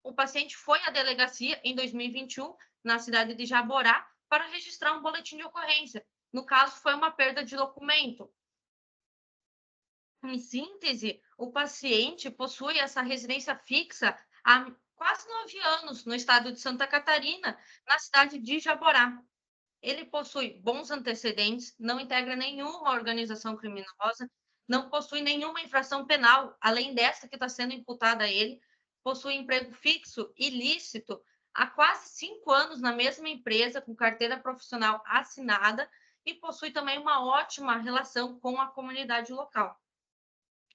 o paciente foi à delegacia em 2021, na cidade de Jaborá, para registrar um boletim de ocorrência. No caso, foi uma perda de documento. Em síntese, o paciente possui essa residência fixa há quase 9 anos no estado de Santa Catarina, na cidade de Jaborá. Ele possui bons antecedentes, não integra nenhuma organização criminosa, não possui nenhuma infração penal, além dessa que está sendo imputada a ele, possui emprego fixo e lícito há quase 5 anos na mesma empresa, com carteira profissional assinada, e possui também uma ótima relação com a comunidade local.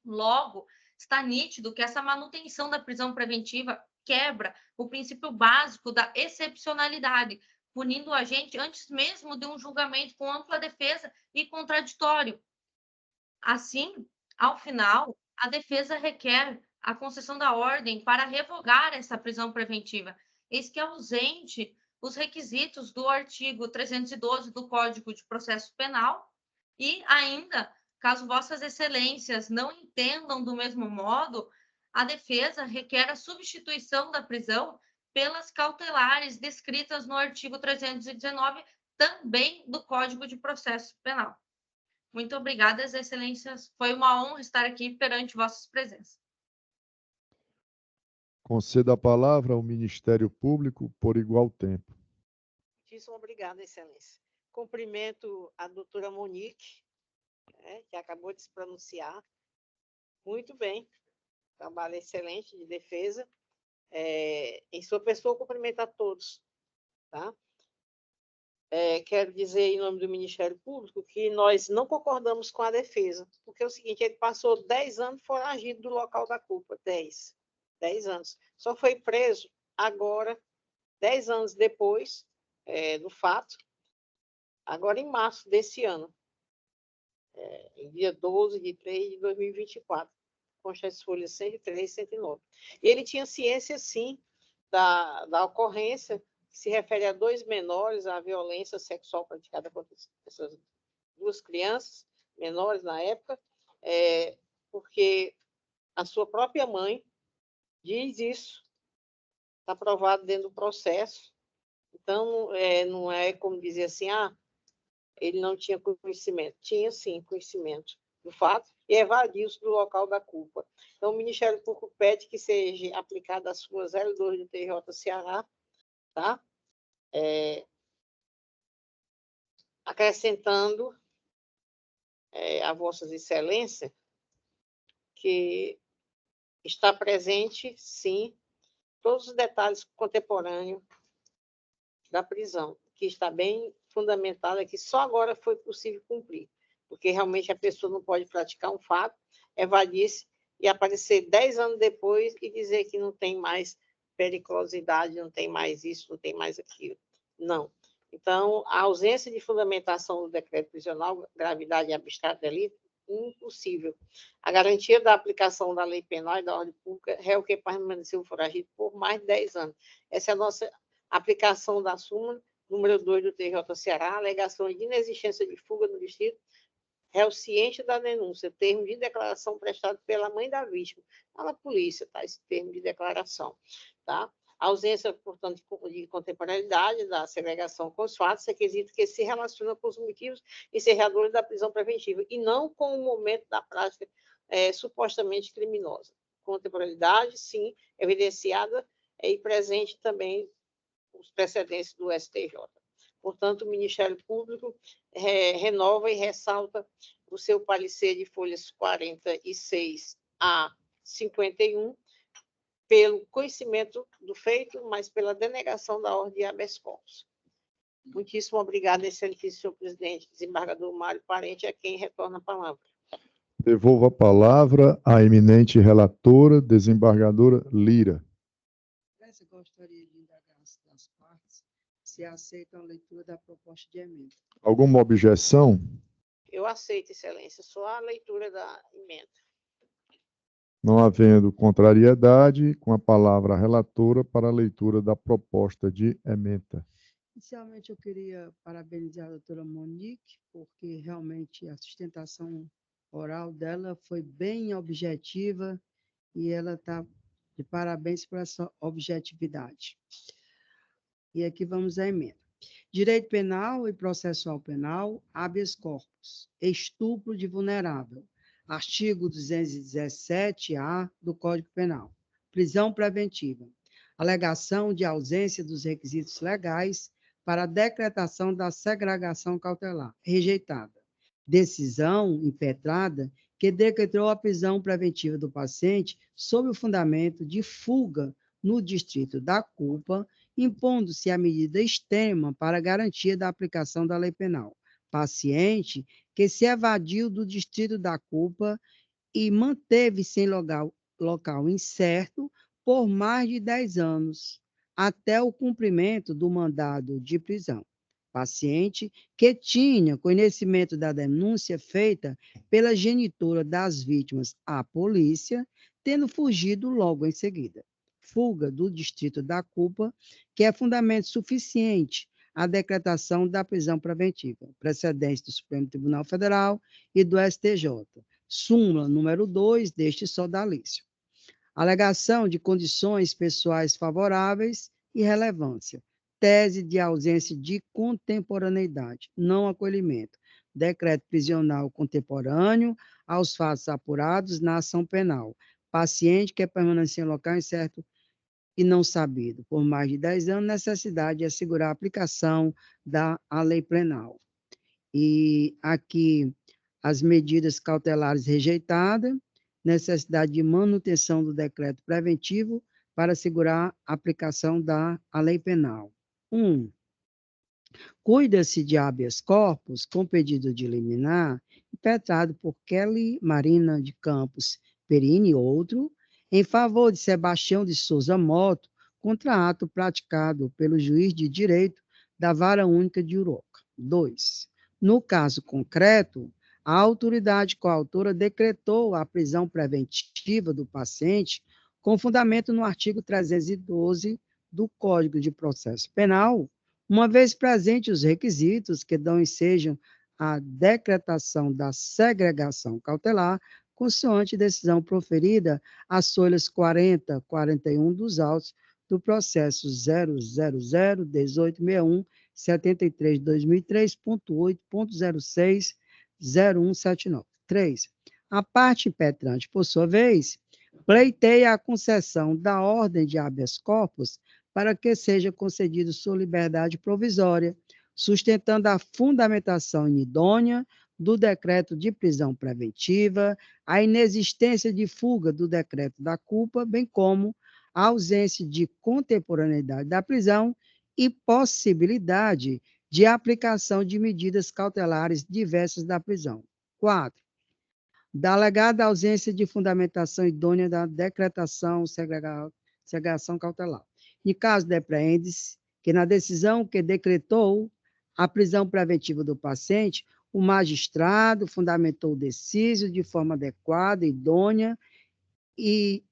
Logo, está nítido que essa manutenção da prisão preventiva quebra o princípio básico da excepcionalidade, punindo o agente antes mesmo de um julgamento com ampla defesa e contraditório. Assim, ao final, a defesa requer a concessão da ordem para revogar essa prisão preventiva, eis que é ausente os requisitos do artigo 312 do Código de Processo Penal e ainda, caso vossas excelências não entendam do mesmo modo, a defesa requer a substituição da prisão pelas cautelares descritas no artigo 319, também do Código de Processo Penal. Muito obrigada, excelências. Foi uma honra estar aqui perante vossas presenças. Conceda a palavra ao Ministério Público por igual tempo. Muitíssimo obrigada, excelência. Cumprimento a doutora Monique, que acabou de se pronunciar. Muito bem, trabalho excelente de defesa. Em sua pessoa, cumprimento a todos. Tá? Quero dizer, em nome do Ministério Público, que nós não concordamos com a defesa, porque é o seguinte, ele passou 10 anos foragido do local da culpa, 10 anos. Só foi preso agora, 10 anos depois do fato, agora em março desse ano, em dia 12 de 3 de 2024, consta as folhas 103 e 109. E ele tinha ciência, sim, da ocorrência que se refere a 2 menores, a violência sexual praticada contra essas 2 crianças, menores na época, porque a sua própria mãe diz isso, está provado dentro do processo. Então, não é como dizer assim, ele não tinha conhecimento. Tinha, sim, conhecimento do fato e evadiu-se do local da culpa. Então, o Ministério Público pede que seja aplicada a sua 02 do TJ Ceará, tá? Acrescentando a vossas excelências que está presente, sim, todos os detalhes contemporâneos da prisão, que está bem fundamentada, que só agora foi possível cumprir, porque realmente a pessoa não pode praticar um fato, evadir-se e aparecer 10 anos depois e dizer que não tem mais periculosidade, não tem mais isso, não tem mais aquilo. Não. Então, a ausência de fundamentação do decreto prisional, gravidade e abstrato delito, impossível. A garantia da aplicação da lei penal e da ordem pública, réu que permaneceu foragido por mais de 10 anos. Essa é a nossa aplicação da súmula número 2 do TJ Ceará, alegação de inexistência de fuga no distrito, réu ciente da denúncia, termo de declaração prestado pela mãe da vítima. Fala a polícia, tá? Esse termo de declaração, tá? A ausência, portanto, de contemporaneidade da segregação com os fatos, requisito que se relaciona com os motivos encerradores da prisão preventiva, e não com o momento da prática supostamente criminosa. Contemporaneidade, sim, evidenciada e presente também os precedentes do STJ. Portanto, o Ministério Público renova e ressalta o seu parecer de folhas 46 a 51, pelo conhecimento do feito, mas pela denegação da ordem de habeas corpus. Muitíssimo obrigada, excelentíssimo senhor presidente, desembargador Mário Parente, a quem retorna a palavra. Devolvo a palavra à eminente relatora, desembargadora Lira. Eu gostaria de indagar das partes se aceitam a leitura da proposta de emenda. Alguma objeção? Eu aceito, excelência, só a leitura da emenda. Não havendo contrariedade, com a palavra a relatora para a leitura da proposta de emenda. Inicialmente, eu queria parabenizar a doutora Monique, porque realmente a sustentação oral dela foi bem objetiva e ela está de parabéns por essa objetividade. E aqui vamos à emenda. Direito penal e processual penal, habeas corpus, estupro de vulnerável. Artigo 217-A do Código Penal. Prisão preventiva. Alegação de ausência dos requisitos legais para a decretação da segregação cautelar. Rejeitada. Decisão impetrada que decretou a prisão preventiva do paciente sob o fundamento de fuga no distrito da culpa, impondo-se a medida extrema para a garantia da aplicação da lei penal. Paciente que se evadiu do distrito da culpa e manteve-se em local incerto por mais de 10 anos, até o cumprimento do mandado de prisão. Paciente que tinha conhecimento da denúncia feita pela genitora das vítimas à polícia, tendo fugido logo em seguida. Fuga do distrito da culpa, que é fundamento suficiente à decretação da prisão preventiva, precedente do Supremo Tribunal Federal e do STJ. Súmula número 2 deste sodalício. Alegação de condições pessoais favoráveis e relevância. Tese de ausência de contemporaneidade, não acolhimento. Decreto prisional contemporâneo aos fatos apurados na ação penal. Paciente que permanecia em local incerto e não sabido por mais de 10 anos, necessidade de assegurar a aplicação da lei penal. E aqui as medidas cautelares rejeitadas, necessidade de manutenção do decreto preventivo para assegurar a aplicação da lei penal. 1. Cuida-se de habeas corpus com pedido de liminar, impetrado por Kelly Marina de Campos Perini e outro, em favor de Sebastião de Souza Moto, contra ato praticado pelo juiz de direito da Vara Única de Uroca. 2. No caso concreto, a autoridade coautora decretou a prisão preventiva do paciente com fundamento no artigo 312 do Código de Processo Penal, uma vez presentes os requisitos que dão ensejam à decretação da segregação cautelar, consoante decisão proferida às folhas 40, 41 dos autos do processo 000-1861, 73/2003.8.060179. 3. A parte impetrante, por sua vez, pleiteia a concessão da ordem de habeas corpus para que seja concedida sua liberdade provisória, sustentando a fundamentação inidônea do decreto de prisão preventiva, a inexistência de fuga do decreto da culpa, bem como a ausência de contemporaneidade da prisão e possibilidade de aplicação de medidas cautelares diversas da prisão. 4. Da alegada ausência de fundamentação idônea da decretação segregação cautelar. Em caso depreende-se que na decisão que decretou a prisão preventiva do paciente, o magistrado fundamentou o decísio de forma adequada, idônea e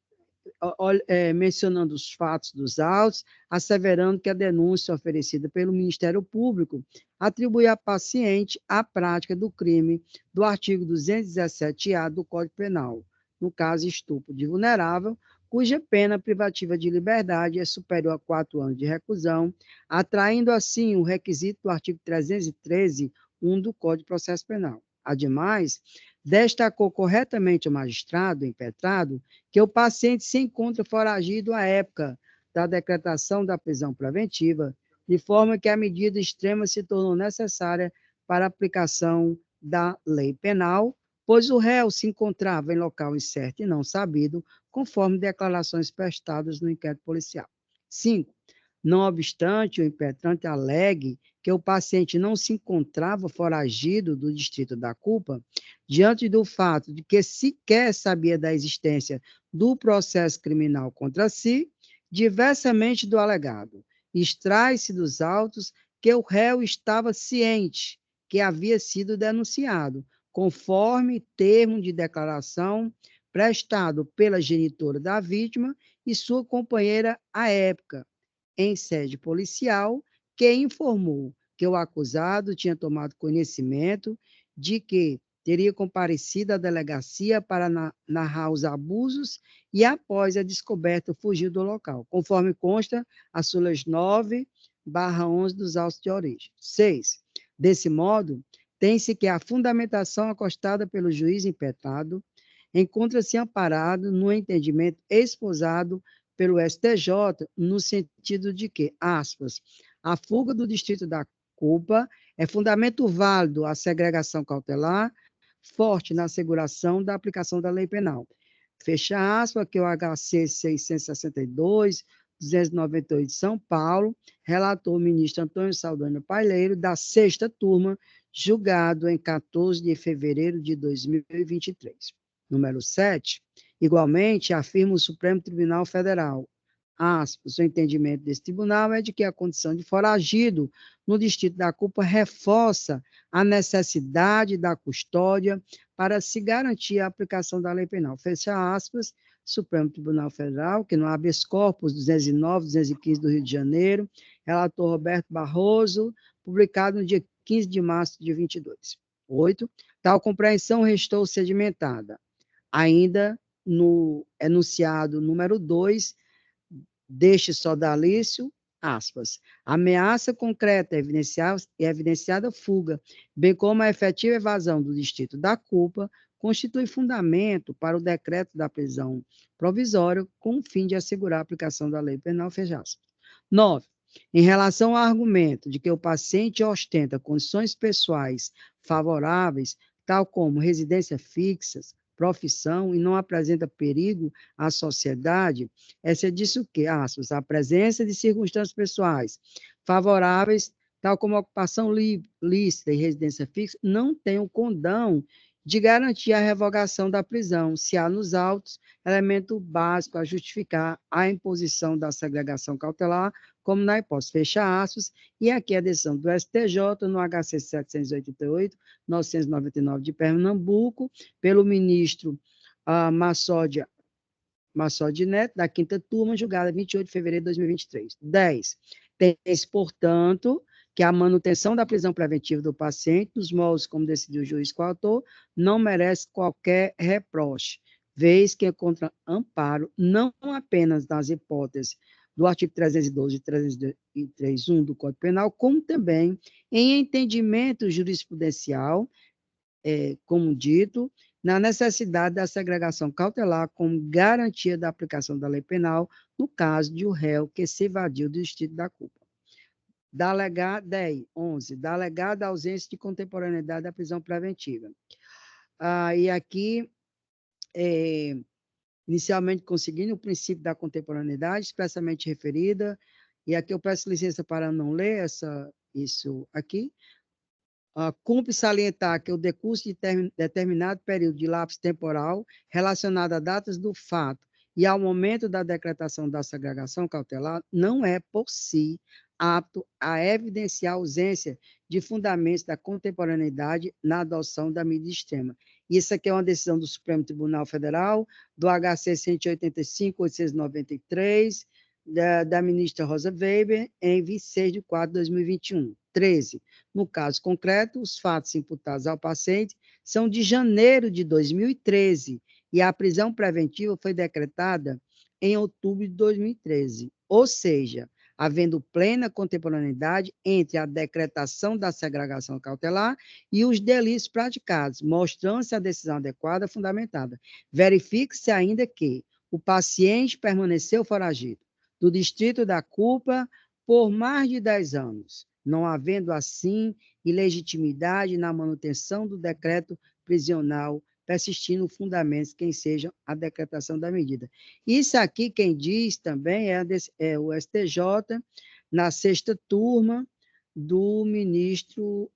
mencionando os fatos dos autos, asseverando que a denúncia oferecida pelo Ministério Público atribui à paciente a prática do crime do artigo 217-A do Código Penal, no caso estupro de vulnerável, cuja pena privativa de liberdade é superior a 4 anos de reclusão, atraindo assim o requisito do artigo 313, 1 do Código de Processo Penal. Ademais, destacou corretamente o magistrado impetrado que o paciente se encontra foragido à época da decretação da prisão preventiva, de forma que a medida extrema se tornou necessária para a aplicação da lei penal, pois o réu se encontrava em local incerto e não sabido, conforme declarações prestadas no inquérito policial. 5. Não obstante o impetrante alegue que o paciente não se encontrava foragido do distrito da culpa, diante do fato de que sequer sabia da existência do processo criminal contra si, diversamente do alegado, extrai-se dos autos que o réu estava ciente que havia sido denunciado, conforme termo de declaração prestado pela genitora da vítima e sua companheira à época, em sede policial, que informou que o acusado tinha tomado conhecimento de que teria comparecido à delegacia para narrar os abusos e, após a descoberta, fugiu do local, conforme consta as súmulas 9/11 dos autos de origem. 6. Desse modo, tem-se que a fundamentação acostada pelo juiz impetrado encontra-se amparado no entendimento esposado pelo STJ, no sentido de que, aspas, a fuga do distrito da culpa é fundamento válido à segregação cautelar, forte na asseguração da aplicação da lei penal. Fecha aspas, que o HC 662, 298 de São Paulo, relator o ministro Antônio Saldanha Paileiro, da 6ª turma, julgado em 14 de fevereiro de 2023. Número 7, igualmente, afirma o Supremo Tribunal Federal, aspas, o entendimento desse tribunal é de que a condição de foragido no distrito da culpa reforça a necessidade da custódia para se garantir a aplicação da lei penal. Fecha aspas, Supremo Tribunal Federal, que no habeas corpus 209, 215 do Rio de Janeiro, relator Roberto Barroso, publicado no dia 15 de março de 22. 8. Tal compreensão restou sedimentada, ainda no enunciado número 2, deste sodalício, aspas, ameaça concreta e evidenciada fuga, bem como a efetiva evasão do distrito da culpa, constitui fundamento para o decreto da prisão provisória com o fim de assegurar a aplicação da lei penal, fecha aspas. 9. Em relação ao argumento de que o paciente ostenta condições pessoais favoráveis, tal como residência fixa, profissão e não apresenta perigo à sociedade, essa disse o quê? Aspas, a presença de circunstâncias pessoais favoráveis, tal como ocupação lícita e residência fixa, não tem o condão de garantir a revogação da prisão, se há nos autos elemento básico a justificar a imposição da segregação cautelar, como na hipótese, fecha aspas, e aqui a decisão do STJ no HC 788, 999 de Pernambuco, pelo ministro Massode Neto, da 5ª turma, julgada 28 de fevereiro de 2023. 10. Tem-se, portanto, que a manutenção da prisão preventiva do paciente, dos moldes como decidiu o juiz coautor, não merece qualquer reproche, vez que encontra amparo não apenas nas hipóteses do artigo 312 e 303.1 do Código Penal, como também em entendimento jurisprudencial, como dito, na necessidade da segregação cautelar como garantia da aplicação da lei penal no caso de o réu que se evadiu do distrito da culpa. 11. Da alegada ausência de contemporaneidade da prisão preventiva. E aqui, inicialmente conseguindo o princípio da contemporaneidade, expressamente referida, e aqui eu peço licença para não ler isso aqui. Cumpre salientar que o decurso de determinado período de lapso temporal relacionado a datas do fato e ao momento da decretação da segregação cautelar não é, por si, apto a evidenciar a ausência de fundamentos da contemporaneidade na adoção da medida extrema. Isso aqui é uma decisão do Supremo Tribunal Federal, do HC 185.893, da ministra Rosa Weber, em 26 de 4 de 2021. 13. No caso concreto, os fatos imputados ao paciente são de janeiro de 2013 e a prisão preventiva foi decretada em outubro de 2013. Ou seja, havendo plena contemporaneidade entre a decretação da segregação cautelar e os delitos praticados, mostrando-se a decisão adequada fundamentada. Verifique-se ainda que o paciente permaneceu foragido do distrito da culpa por mais de 10 anos, não havendo, assim, ilegitimidade na manutenção do decreto prisional, persistindo fundamentos que sejam a decretação da medida. Isso aqui, quem diz também é o STJ, na 6ª turma do ministro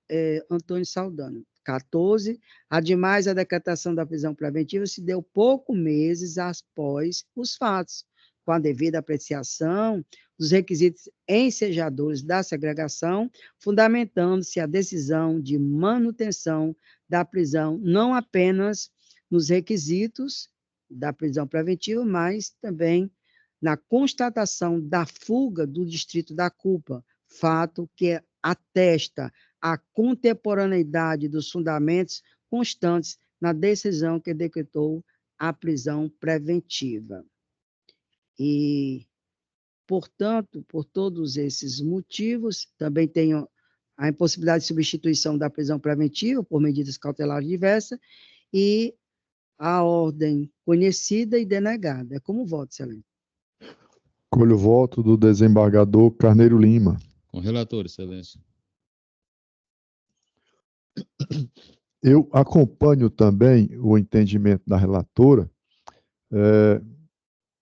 Antônio Saldanha. 14. Ademais, a decretação da prisão preventiva se deu poucos meses após os fatos, com a devida apreciação dos requisitos ensejadores da segregação, fundamentando-se a decisão de manutenção da prisão não apenas nos requisitos da prisão preventiva, mas também na constatação da fuga do distrito da culpa, fato que atesta a contemporaneidade dos fundamentos constantes na decisão que decretou a prisão preventiva. E, portanto, por todos esses motivos, também tenho a impossibilidade de substituição da prisão preventiva por medidas cautelares diversas e a ordem conhecida e denegada. É como voto, excelência. Colho o voto do desembargador Carneiro Lima. Com o relator, excelência. Eu acompanho também o entendimento da relatora,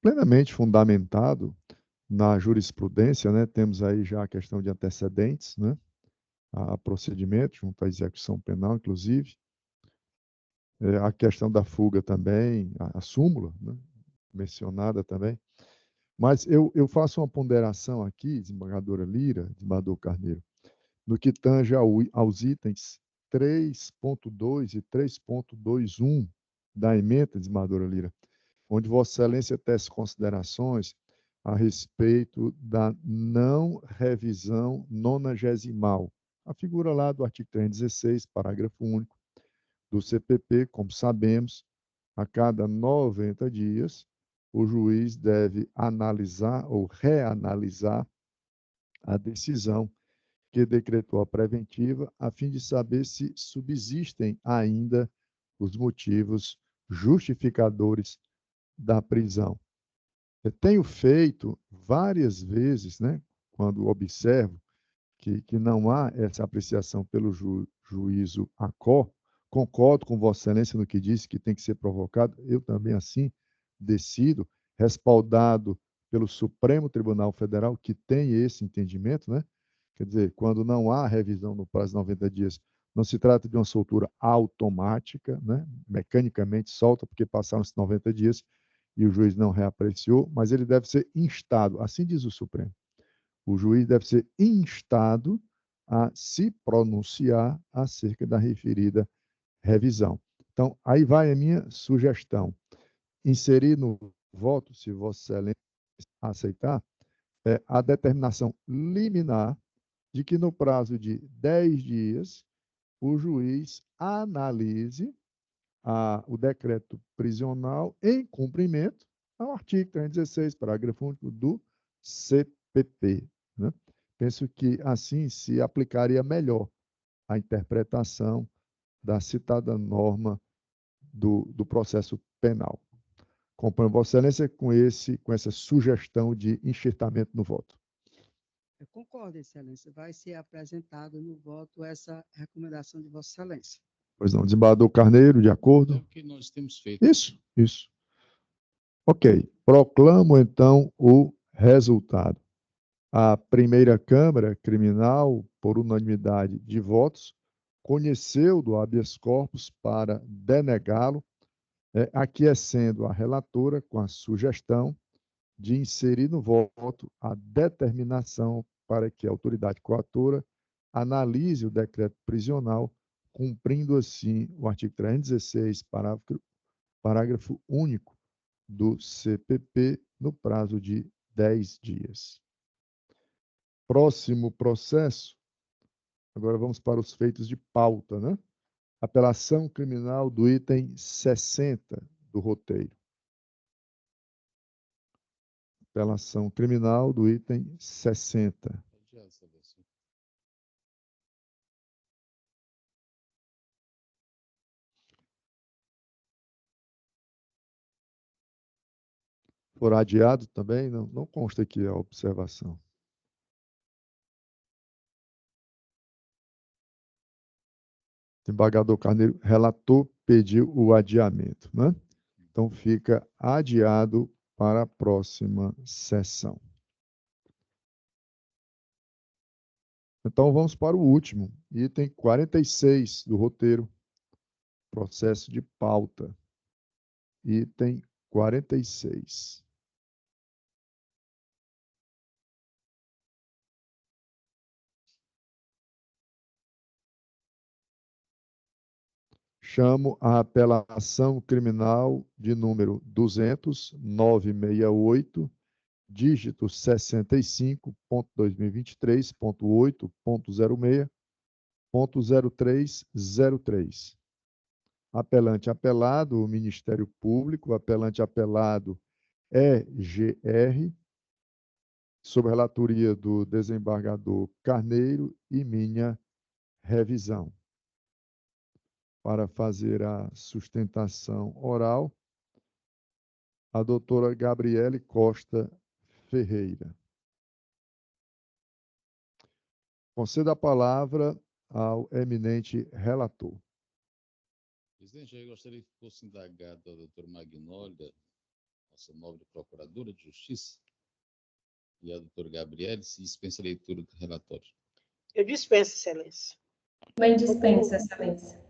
plenamente fundamentado na jurisprudência, né? Temos aí já a questão de antecedentes, né? A procedimento junto à execução penal, inclusive. A questão da fuga também, a súmula, né? Mencionada também. Mas eu faço uma ponderação aqui, desembargadora Lira, desembargador Carneiro, no que tange aos itens 3.2 e 3.21 da ementa, desembargadora Lira, onde Vossa Excelência tece considerações a respeito da não revisão nonagesimal. A figura lá do artigo 316, parágrafo único do CPP, como sabemos, a cada 90 dias, o juiz deve analisar ou reanalisar a decisão que decretou a preventiva, a fim de saber se subsistem ainda os motivos justificadores da prisão. Eu tenho feito várias vezes, né, quando observo que não há essa apreciação pelo juízo ACO, concordo com Vossa Excelência no que disse que tem que ser provocado, eu também assim decido, respaldado pelo Supremo Tribunal Federal, que tem esse entendimento, né? Quer dizer, quando não há revisão no prazo de 90 dias, não se trata de uma soltura automática, né? Mecanicamente solta, porque passaram-se 90 dias e o juiz não reapreciou, mas ele deve ser instado, assim diz o Supremo. O juiz deve ser instado a se pronunciar acerca da referida revisão. Então, aí vai a minha sugestão. Inserir no voto, se Vossa Excelência aceitar, a determinação liminar de que no prazo de 10 dias o juiz analise o decreto prisional em cumprimento ao artigo 316, parágrafo único do CPP. Né? Penso que assim se aplicaria melhor a interpretação da citada norma do processo penal. Acompanho Vossa Excelência com essa sugestão de enxertamento no voto. Eu concordo, excelência. Vai ser apresentado no voto essa recomendação de Vossa Excelência. Pois não, desembargador Carneiro, de acordo? É o que nós temos feito. Isso. Ok. Proclamo, então, o resultado. A primeira Câmara Criminal, por unanimidade de votos, conheceu do habeas corpus para denegá-lo, aquiescendo a relatora com a sugestão de inserir no voto a determinação para que a autoridade coatora analise o decreto prisional, cumprindo assim o artigo 316, parágrafo único do CPP, no prazo de 10 dias. Próximo processo, agora vamos para os feitos de pauta, né? Apelação criminal do item 60 do roteiro. Apelação criminal do item 60. For adiado também, não consta aqui a observação. Desembargador Carneiro, relator pediu o adiamento, né? Então fica adiado para a próxima sessão. Então vamos para o último, item 46 do roteiro, processo de pauta. Item 46. Chamo a apelação criminal de número 200.968, dígito 65.2023.8.06.0303. Apelante apelado, o Ministério Público, apelante apelado EGR, sob relatoria do desembargador Carneiro e minha revisão. Para fazer a sustentação oral, a doutora Gabriele Costa Ferreira. Concedo a palavra ao eminente relator. Presidente, eu gostaria que fosse indagado a doutora Magnólia, nossa nobre procuradora de Justiça, e a doutora Gabriele, se dispensa a leitura do relatório. Eu dispenso, excelência. Também dispensa, excelência.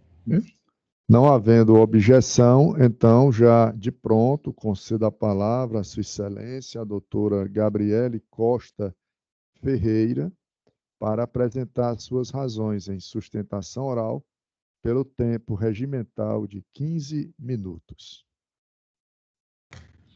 Não havendo objeção, então, já de pronto, concedo a palavra à Sua Excelência, a doutora Gabriele Costa Ferreira, para apresentar suas razões em sustentação oral pelo tempo regimental de 15 minutos.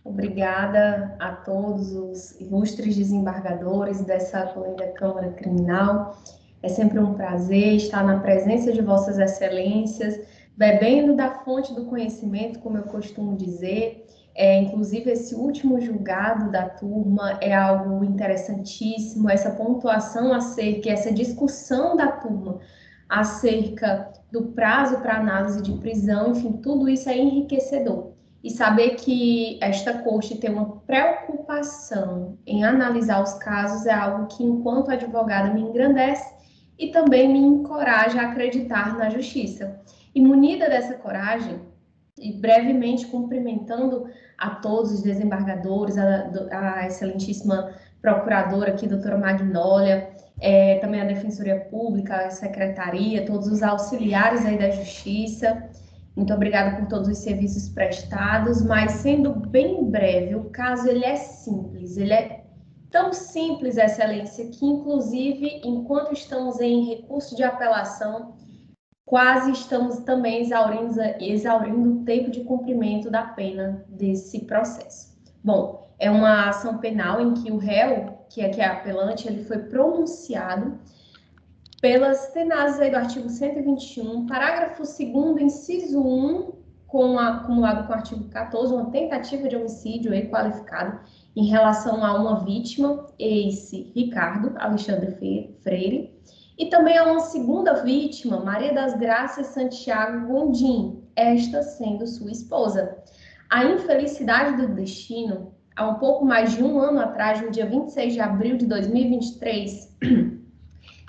Obrigada a todos os ilustres desembargadores dessa acolhida Câmara Criminal. É sempre um prazer estar na presença de Vossas Excelências, bebendo da fonte do conhecimento, como eu costumo dizer. Inclusive, esse último julgado da turma é algo interessantíssimo, essa pontuação acerca, essa discussão da turma acerca do prazo para análise de prisão, enfim, tudo isso é enriquecedor. E saber que esta corte tem uma preocupação em analisar os casos é algo que, enquanto advogada, me engrandece e também me encoraja a acreditar na justiça. E munida dessa coragem, e brevemente cumprimentando a todos os desembargadores, a excelentíssima procuradora aqui, doutora Magnólia, também a Defensoria Pública, a Secretaria, todos os auxiliares aí da Justiça. Muito obrigada por todos os serviços prestados, mas sendo bem breve, o caso ele é simples, ele é tão simples, Excelência, que inclusive, enquanto estamos em recurso de apelação, quase estamos também exaurindo o tempo de cumprimento da pena desse processo. Bom, é uma ação penal em que o réu, que é apelante, ele foi pronunciado pelas tenazes aí do artigo 121, parágrafo 2º, inciso 1, acumulado com o artigo 14, uma tentativa de homicídio aí qualificado em relação a uma vítima, esse Ricardo Alexandre Freire, e também a uma segunda vítima, Maria das Graças Santiago Gondim, esta sendo sua esposa. A infelicidade do destino, há um pouco mais de um ano atrás, no dia 26 de abril de 2023,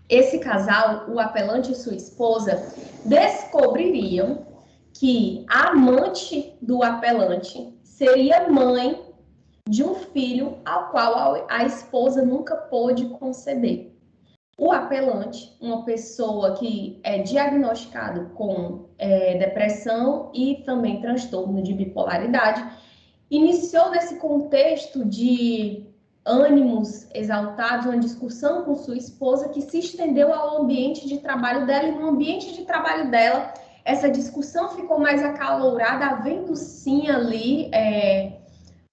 esse casal, o apelante e sua esposa, descobririam que a amante do apelante seria mãe de um filho ao qual a esposa nunca pôde conceber. O apelante, uma pessoa que é diagnosticado com depressão e também transtorno de bipolaridade, iniciou nesse contexto de ânimos exaltados, uma discussão com sua esposa que se estendeu ao ambiente de trabalho dela, e no ambiente de trabalho dela, essa discussão ficou mais acalorada, havendo sim ali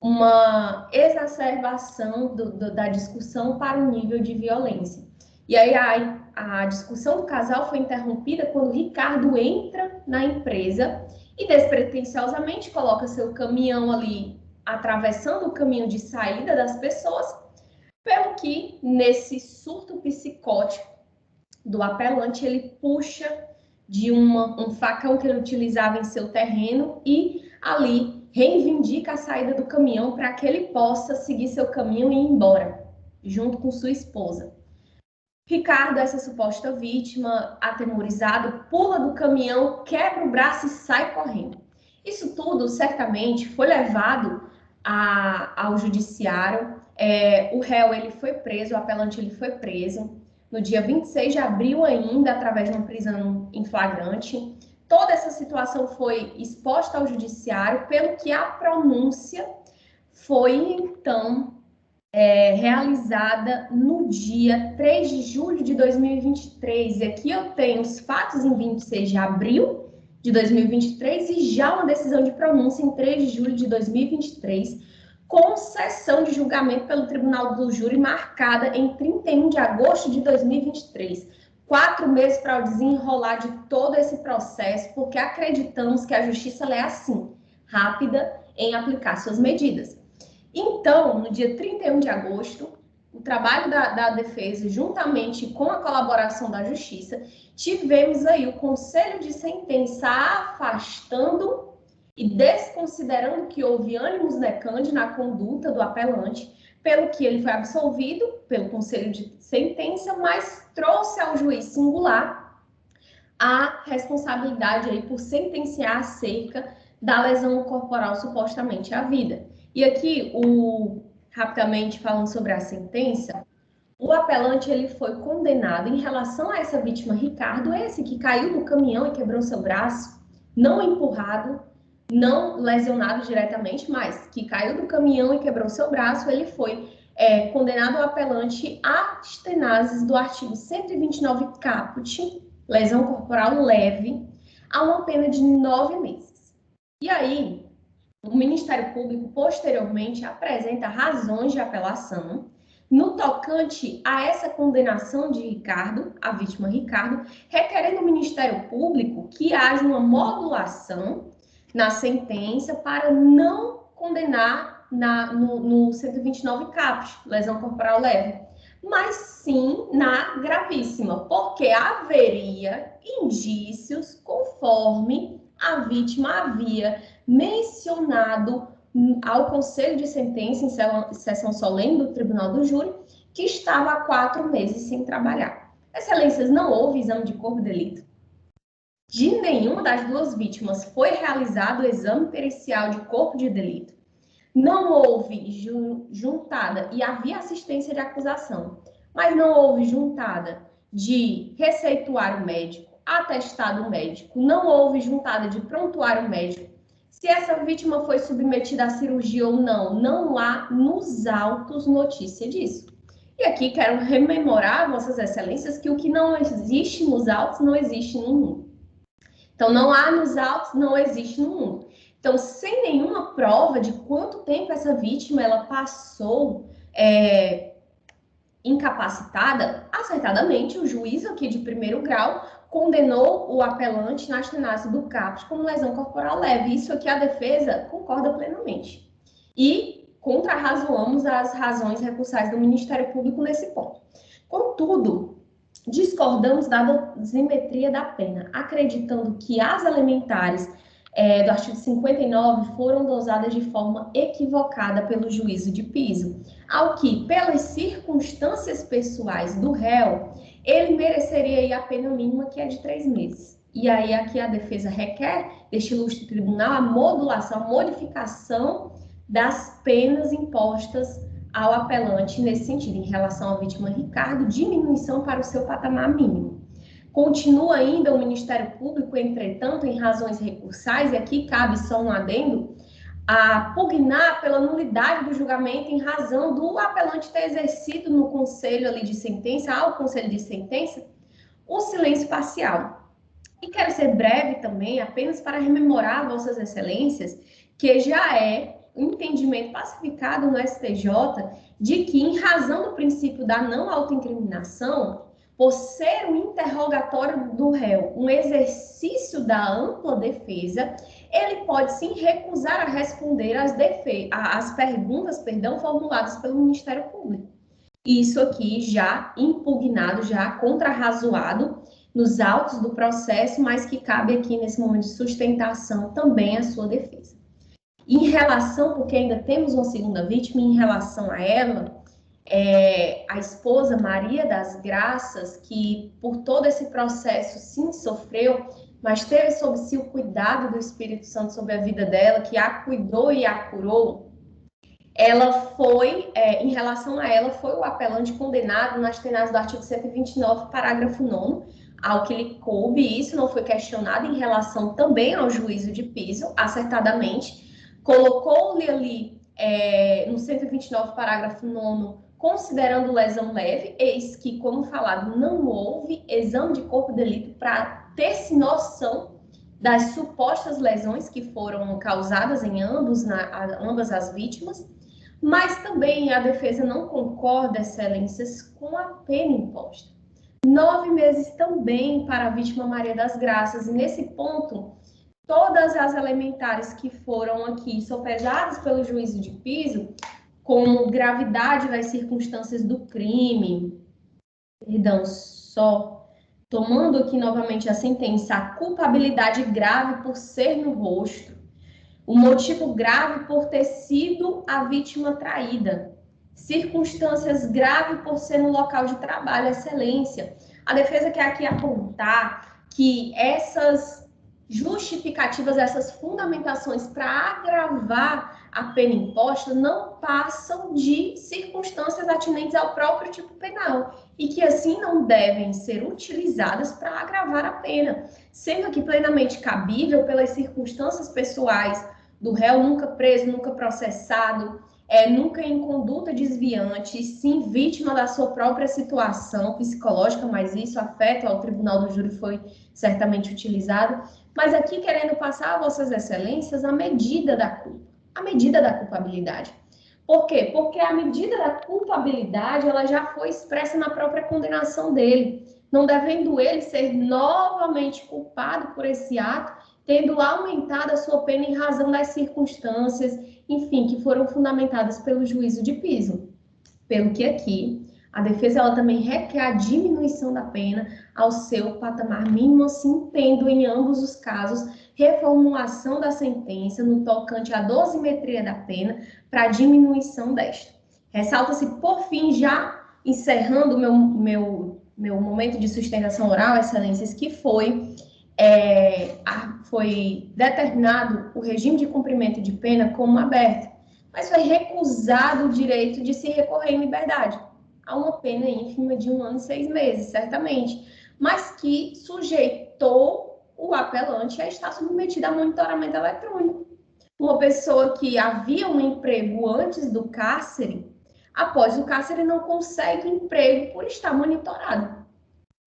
uma exacerbação da discussão para um nível de violência. E aí a discussão do casal foi interrompida quando o Ricardo entra na empresa e despretensiosamente coloca seu caminhão ali, atravessando o caminho de saída das pessoas, pelo que, nesse surto psicótico do apelante, ele puxa de um facão que ele utilizava em seu terreno e ali reivindica a saída do caminhão para que ele possa seguir seu caminho e ir embora, junto com sua esposa. Ricardo, essa suposta vítima, atemorizado, pula do caminhão, quebra o braço e sai correndo. Isso tudo, certamente, foi levado ao judiciário. O réu ele foi preso, o apelante ele foi preso no dia 26 de abril ainda, através de uma prisão em flagrante. Toda essa situação foi exposta ao judiciário, pelo que a pronúncia foi, então, realizada no dia 3 de julho de 2023. E aqui eu tenho os fatos em 26 de abril de 2023 e já uma decisão de pronúncia em 3 de julho de 2023, com sessão de julgamento pelo Tribunal do Júri marcada em 31 de agosto de 2023. 4 meses para o desenrolar de todo esse processo, porque acreditamos que a justiça é assim, rápida em aplicar suas medidas. Então, no dia 31 de agosto, o trabalho da defesa, juntamente com a colaboração da justiça, tivemos aí o conselho de sentença afastando e desconsiderando que houve ânimos necandi na conduta do apelante, pelo que ele foi absolvido pelo conselho de sentença, mas trouxe ao juiz singular a responsabilidade aí por sentenciar acerca da lesão corporal supostamente à vida. E aqui, rapidamente falando sobre a sentença, o apelante ele foi condenado em relação a essa vítima, Ricardo, esse que caiu do caminhão e quebrou seu braço, não empurrado, não lesionado diretamente, mas que caiu do caminhão e quebrou seu braço, ele foi condenado ao apelante às tenazes do artigo 129 caput, lesão corporal leve, a uma pena de 9 meses. E aí, o Ministério Público, posteriormente, apresenta razões de apelação no tocante a essa condenação de Ricardo, a vítima Ricardo, requerendo ao Ministério Público que haja uma modulação na sentença para não condenar no 129 caput, lesão corporal leve, mas sim na gravíssima, porque haveria indícios conforme a vítima havia mencionado ao Conselho de Sentença, em sessão solene do Tribunal do Júri, que estava há 4 meses sem trabalhar. Excelências, não houve exame de corpo de delito. De nenhuma das duas vítimas foi realizado o exame pericial de corpo de delito. Não houve juntada, e havia assistência de acusação, mas não houve juntada de receituário médico, atestado médico, não houve juntada de prontuário médico. Se essa vítima foi submetida à cirurgia ou não, não há nos autos notícia disso. E aqui quero rememorar, Vossas Excelências, que o que não existe nos autos não existe no mundo. Então, não há nos autos, não existe no mundo. Então, sem nenhuma prova de quanto tempo essa vítima ela passou incapacitada, acertadamente, o juiz aqui de primeiro grau condenou o apelante nas tenazes do caput como lesão corporal leve. Isso aqui a defesa concorda plenamente. E contrarrazoamos as razões recursais do Ministério Público nesse ponto. Contudo, discordamos da dosimetria da pena, acreditando que as elementares do artigo 59 foram dosadas de forma equivocada pelo juízo de piso, ao que, pelas circunstâncias pessoais do réu, ele mereceria aí a pena mínima, que é de 3 meses. E aí aqui a defesa requer deste ilustre tribunal a modulação, a modificação das penas impostas ao apelante nesse sentido, em relação à vítima Ricardo, diminuição para o seu patamar mínimo. Continua ainda o Ministério Público, entretanto, em razões recursais, e aqui cabe só um adendo, a pugnar pela nulidade do julgamento em razão do apelante ter exercido no conselho ali de sentença, ao conselho de sentença, o silêncio parcial. E quero ser breve também, apenas para rememorar, Vossas Excelências, que já é um entendimento pacificado no STJ de que, em razão do princípio da não autoincriminação, por ser um interrogatório do réu, um exercício da ampla defesa, ele pode sim recusar a responder às perguntas, formuladas pelo Ministério Público. Isso aqui já impugnado, já contrarrazoado nos autos do processo, mas que cabe aqui nesse momento de sustentação também a sua defesa. Em relação, porque ainda temos uma segunda vítima, em relação a ela, a esposa Maria das Graças, que por todo esse processo sim sofreu, mas teve sob si o cuidado do Espírito Santo sobre a vida dela, que a cuidou e a curou. Ela foi, em relação a ela, foi o apelante condenado nas tenazes do artigo 129, parágrafo 9º, ao que lhe coube. Isso não foi questionado em relação também ao juízo de piso, acertadamente. Colocou-lhe ali, no 129, parágrafo 9º, considerando lesão leve, eis que, como falado, não houve exame de corpo de delito para ter-se noção das supostas lesões que foram causadas em ambas as vítimas, mas também a defesa não concorda, Excelências, com a pena imposta. 9 meses também para a vítima Maria das Graças, e nesse ponto, todas as elementares que foram aqui sopesadas pelo juízo de piso como gravidade das circunstâncias do crime, perdão, só tomando aqui novamente a sentença, a culpabilidade grave por ser no rosto, o motivo grave por ter sido a vítima traída, circunstâncias graves por ser no local de trabalho, excelência. A defesa quer aqui apontar que essas justificativas, essas fundamentações para agravar a pena imposta não passam de circunstâncias atinentes ao próprio tipo penal e que assim não devem ser utilizadas para agravar a pena, sendo aqui plenamente cabível pelas circunstâncias pessoais do réu, nunca preso, nunca processado, nunca em conduta desviante, sim vítima da sua própria situação psicológica, mas isso afeto ao tribunal do júri foi certamente utilizado, mas aqui querendo passar a vossas excelências a medida da culpa, a medida da culpabilidade. Por quê? Porque a medida da culpabilidade ela já foi expressa na própria condenação dele, não devendo ele ser novamente culpado por esse ato, tendo aumentado a sua pena em razão das circunstâncias, enfim, que foram fundamentadas pelo juízo de piso. Pelo que aqui, a defesa ela também requer a diminuição da pena ao seu patamar mínimo, assim, tendo em ambos os casos reformulação da sentença no tocante à dosimetria da pena para diminuição desta. Ressalta-se, por fim, já encerrando o meu momento de sustentação oral, excelências, que foi determinado o regime de cumprimento de pena como aberto, mas foi recusado o direito de se recorrer em liberdade a uma pena ínfima de 1 ano e 6 meses, certamente, mas que sujeitou o apelante a estar submetido a monitoramento eletrônico. Uma pessoa que havia um emprego antes do cárcere, após o cárcere não consegue emprego por estar monitorado,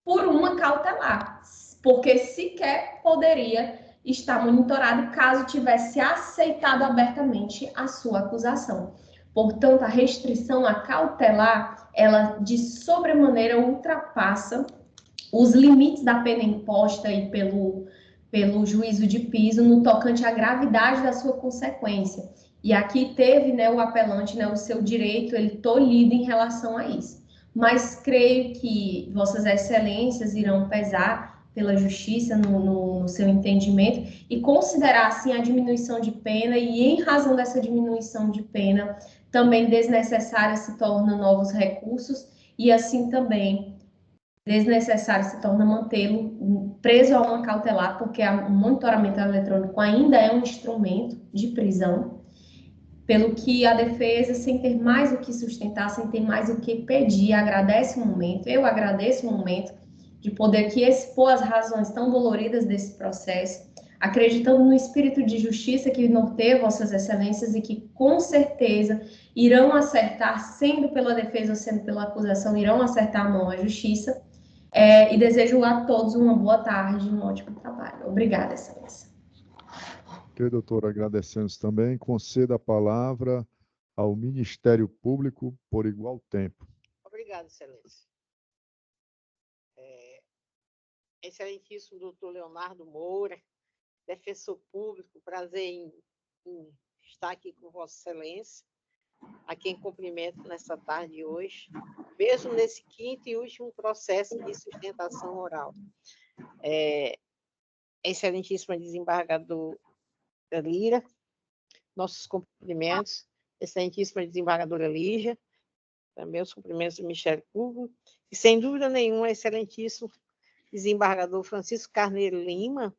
por uma cautelar, porque sequer poderia estar monitorado caso tivesse aceitado abertamente a sua acusação. Portanto, a restrição à cautelar, ela de sobremaneira ultrapassa os limites da pena imposta aí pelo juízo de piso no tocante à gravidade da sua consequência. E aqui teve, né, o apelante, né, o seu direito, ele tolhido em relação a isso. Mas creio que vossas excelências irão pesar pela justiça no seu entendimento e considerar, assim, a diminuição de pena e, em razão dessa diminuição de pena, também desnecessária se torna novos recursos e, assim, também desnecessário se torna mantê-lo preso a uma cautelar, porque o monitoramento eletrônico ainda é um instrumento de prisão, pelo que a defesa, sem ter mais o que sustentar, sem ter mais o que pedir, agradece o momento, eu agradeço o momento de poder aqui expor as razões tão doloridas desse processo, acreditando no espírito de justiça que norteia vossas excelências e que, com certeza, irão acertar, sendo pela defesa ou sendo pela acusação, irão acertar a mão à justiça, e desejo a todos uma boa tarde, um ótimo trabalho. Obrigada, excelência. Ok, doutor, agradecemos também. Conceda a palavra ao Ministério Público por igual tempo. Obrigada, excelência. Excelentíssimo doutor Leonardo Moura, defensor público, prazer em estar aqui com Vossa Excelência, a quem cumprimento nessa tarde de hoje, mesmo nesse quinto e último processo de sustentação oral. Excelentíssima desembargadora Lira, nossos cumprimentos, excelentíssima desembargadora Lígia, também os cumprimentos do Ministério Público, e sem dúvida nenhuma, excelentíssimo desembargador Francisco Carneiro Lima,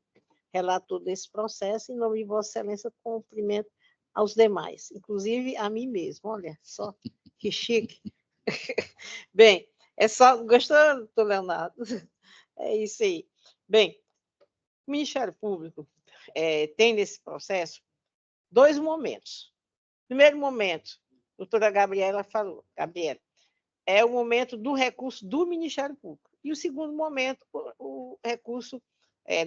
relator desse processo, em nome de Vossa Excelência, cumprimento aos demais, inclusive a mim mesmo. Olha só que chique. Bem, gostou, doutor Leonardo? É isso aí. Bem, o Ministério Público tem nesse processo 2 momentos. Primeiro momento, a doutora Gabriela falou, Gabriela, é o momento do recurso do Ministério Público. E o segundo momento, o recurso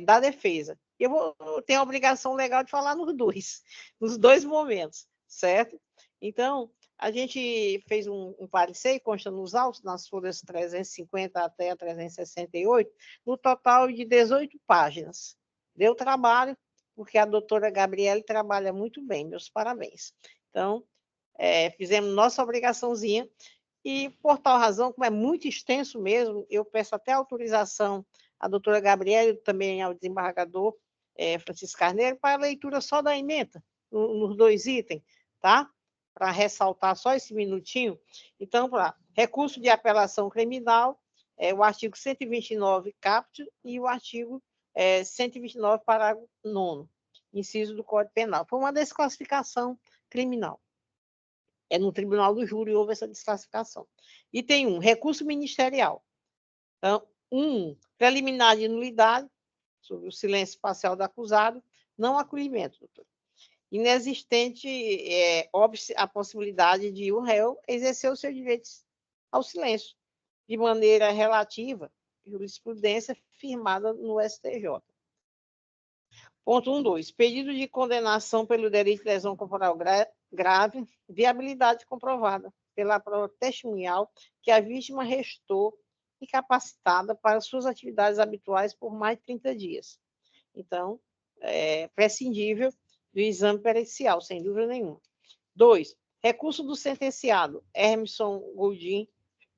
da defesa. Eu tenho a obrigação legal de falar nos dois momentos, certo? Então, a gente fez um parecer, consta nos autos, nas folhas 350 até a 368, no total de 18 páginas. Deu trabalho, porque a doutora Gabriele trabalha muito bem, meus parabéns. Então, fizemos nossa obrigaçãozinha, e por tal razão, como é muito extenso mesmo, eu peço até autorização à doutora Gabriela e também ao desembargador Francisco Carneiro para a leitura só da ementa, nos 2 itens, tá? Para ressaltar só esse minutinho. Então, para recurso de apelação criminal, o artigo 129, caput, e o artigo 129, parágrafo 9º, inciso do Código Penal. Foi uma desclassificação criminal. No Tribunal do Júri houve essa desclassificação. E tem recurso ministerial. Então, preliminar de nulidade, sobre o silêncio parcial do acusado, não acolhimento, doutor. Inexistente a possibilidade de o réu exercer os seus direitos ao silêncio, de maneira relativa, jurisprudência firmada no STJ. Ponto 1.2. Pedido de condenação pelo delito de lesão corporal grave, viabilidade comprovada pela prova testemunhal que a vítima restou incapacitada para suas atividades habituais por mais de 30 dias. Então, prescindível do exame pericial, sem dúvida nenhuma. 2. Recurso do sentenciado Hermeson Goldin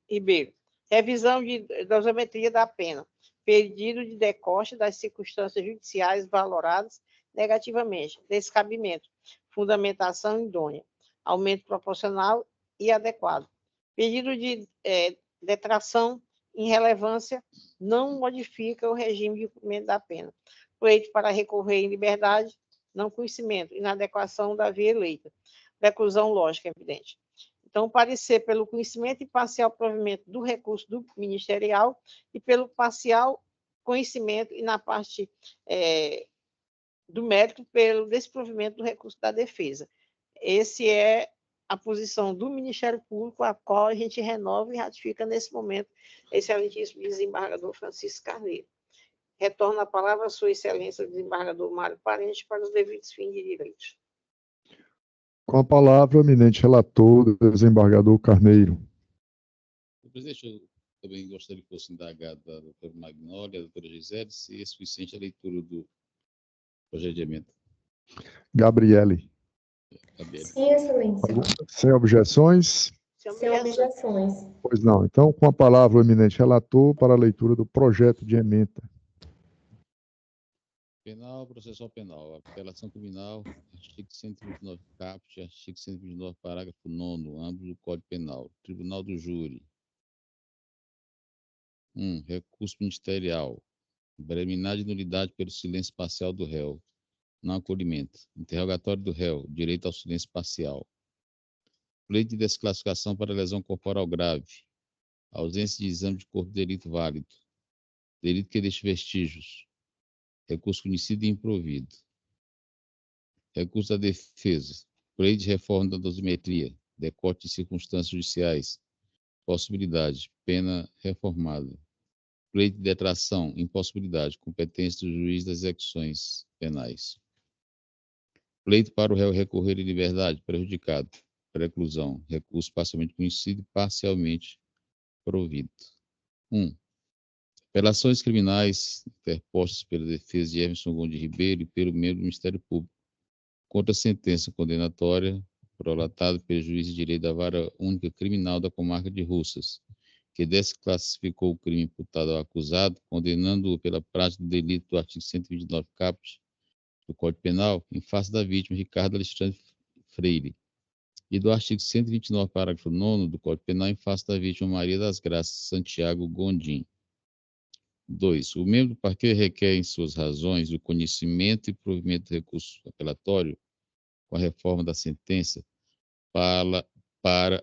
Ribeiro. Revisão de dosimetria da pena. Pedido de decoste das circunstâncias judiciais valoradas negativamente. Descabimento. Fundamentação idônea. Aumento proporcional e adequado. Pedido de detração em relevância não modifica o regime de cumprimento da pena. Pleito para recorrer em liberdade, não conhecimento, inadequação da via eleita. Preclusão lógica, evidente. Então, parecer pelo conhecimento e parcial provimento do recurso do ministerial e pelo parcial conhecimento e na parte do mérito pelo desprovimento do recurso da defesa. Esse é a posição do Ministério Público, a qual a gente renova e ratifica nesse momento, excelentíssimo desembargador Francisco Carneiro. Retorno a palavra à sua excelência, o desembargador Mário Parente, para os devidos fins de direito. Com a palavra, o eminente relator, desembargador Carneiro. Presidente, eu também gostaria que fosse indagado da doutora Magnólia, da doutora Gisele, se é suficiente a leitura do projeto de emenda. Gabriele. Sim, excelência. Sem objeções? Sem objeções. Pois não. Então, com a palavra, o eminente relator para a leitura do projeto de emenda. Penal, processual penal. Apelação criminal, artigo 129 caput, artigo 129, parágrafo 9º, ambos do Código Penal. Tribunal do Júri. Recurso ministerial. Preliminar de nulidade pelo silêncio parcial do réu. Não acolhimento. Interrogatório do réu. Direito ao silêncio parcial. Pleito de desclassificação para lesão corporal grave. Ausência de exame de corpo de delito válido. Delito que deixe vestígios. Recurso conhecido e improvido. Recurso da defesa. Pleito de reforma da dosimetria. Decote de circunstâncias judiciais. Possibilidade. Pena reformada. Pleito de detração. Impossibilidade. Competência do juiz das execuções penais. Pleito para o réu recorrer em liberdade. Prejudicado. Preclusão. Recurso parcialmente conhecido e parcialmente provido. 1. Apelações criminais interpostas pela defesa de Hermeson Goldin Ribeiro e pelo membro do Ministério Público contra a sentença condenatória prolatada pelo juiz de direito da Vara Única Criminal da Comarca de Russas, que desclassificou o crime imputado ao acusado, condenando-o pela prática do delito do artigo 129 caput do Código Penal em face da vítima Ricardo Alexandre Freire, e do artigo 129, parágrafo 9º do Código Penal em face da vítima Maria das Graças Santiago Gondim. 2. O membro do parquet requer em suas razões o conhecimento e provimento do recurso apelatório com a reforma da sentença para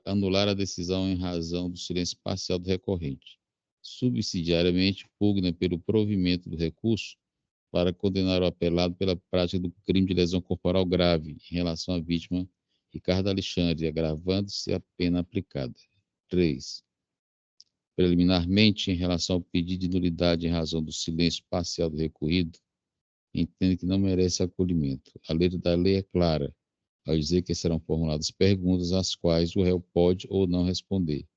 anular a decisão em razão do silêncio parcial do recorrente. Subsidiariamente, pugna pelo provimento do recurso para condenar o apelado pela prática do crime de lesão corporal grave em relação à vítima Ricardo Alexandre, agravando-se a pena aplicada. 3. Preliminarmente, em relação ao pedido de nulidade em razão do silêncio parcial do recorrido, entende que não merece acolhimento. A letra da lei é clara, ao dizer que serão formuladas perguntas às quais o réu pode ou não responder.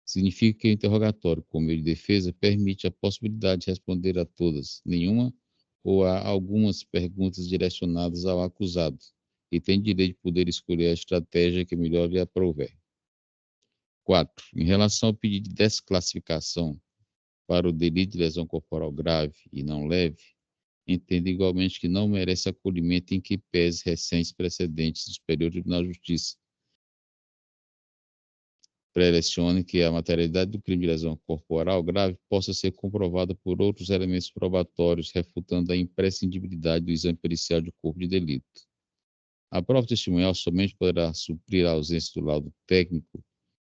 Significa que o interrogatório, como meio de defesa, permite a possibilidade de responder a todas, nenhuma ou a algumas perguntas direcionadas ao acusado, e tem direito de poder escolher a estratégia que melhor lhe aprouver. 4. Em relação ao pedido de desclassificação para o delito de lesão corporal grave e não leve, entendo igualmente que não merece acolhimento em que pese recentes precedentes do Superior Tribunal de Justiça. Prelecione que a materialidade do crime de lesão corporal grave possa ser comprovada por outros elementos probatórios, refutando a imprescindibilidade do exame pericial de corpo de delito. A prova testemunhal somente poderá suprir a ausência do laudo técnico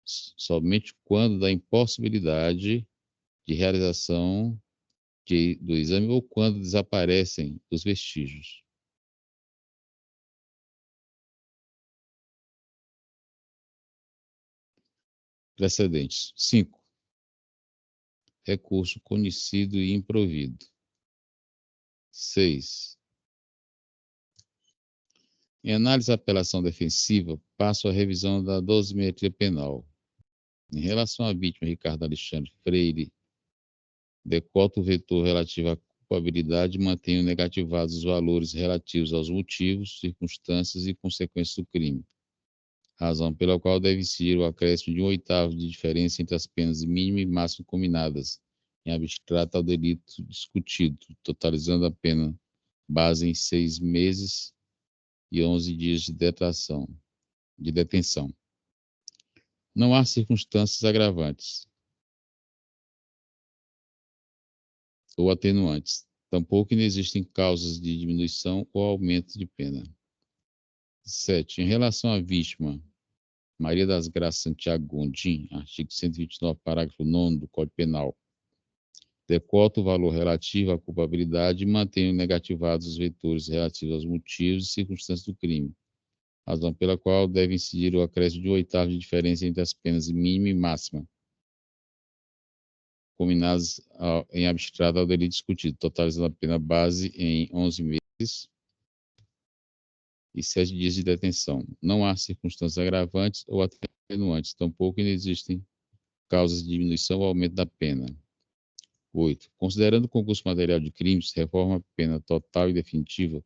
somente quando da impossibilidade de realização do exame ou quando desaparecem os vestígios. Precedentes. 5. Recurso conhecido e improvido. 6. Em análise à apelação defensiva, passo à revisão da dosimetria penal. Em relação à vítima Ricardo Alexandre Freire, decota o vetor relativo à culpabilidade e mantenho negativados os valores relativos aos motivos, circunstâncias e consequências do crime, razão pela qual deve incidir o acréscimo de 1/8 de diferença entre as penas mínima e máxima combinadas, em abstrato ao delito discutido, totalizando a pena base em 6 meses e 11 dias de detenção. Não há circunstâncias agravantes ou atenuantes, tampouco existem causas de diminuição ou aumento de pena. 7. Em relação à vítima, Maria das Graças Santiago Gondim, artigo 129, parágrafo 9º do Código Penal, decota o valor relativo à culpabilidade e mantém negativados os vetores relativos aos motivos e circunstâncias do crime, razão pela qual deve incidir o acréscimo de 1/8 de diferença entre as penas mínima e máxima, combinadas em abstrato ao delito discutido, totalizando a pena base em 11 meses e 7 dias de detenção. Não há circunstâncias agravantes ou atenuantes, tampouco existem causas de diminuição ou aumento da pena. 8. Considerando o concurso material de crimes, reforma a pena total e definitiva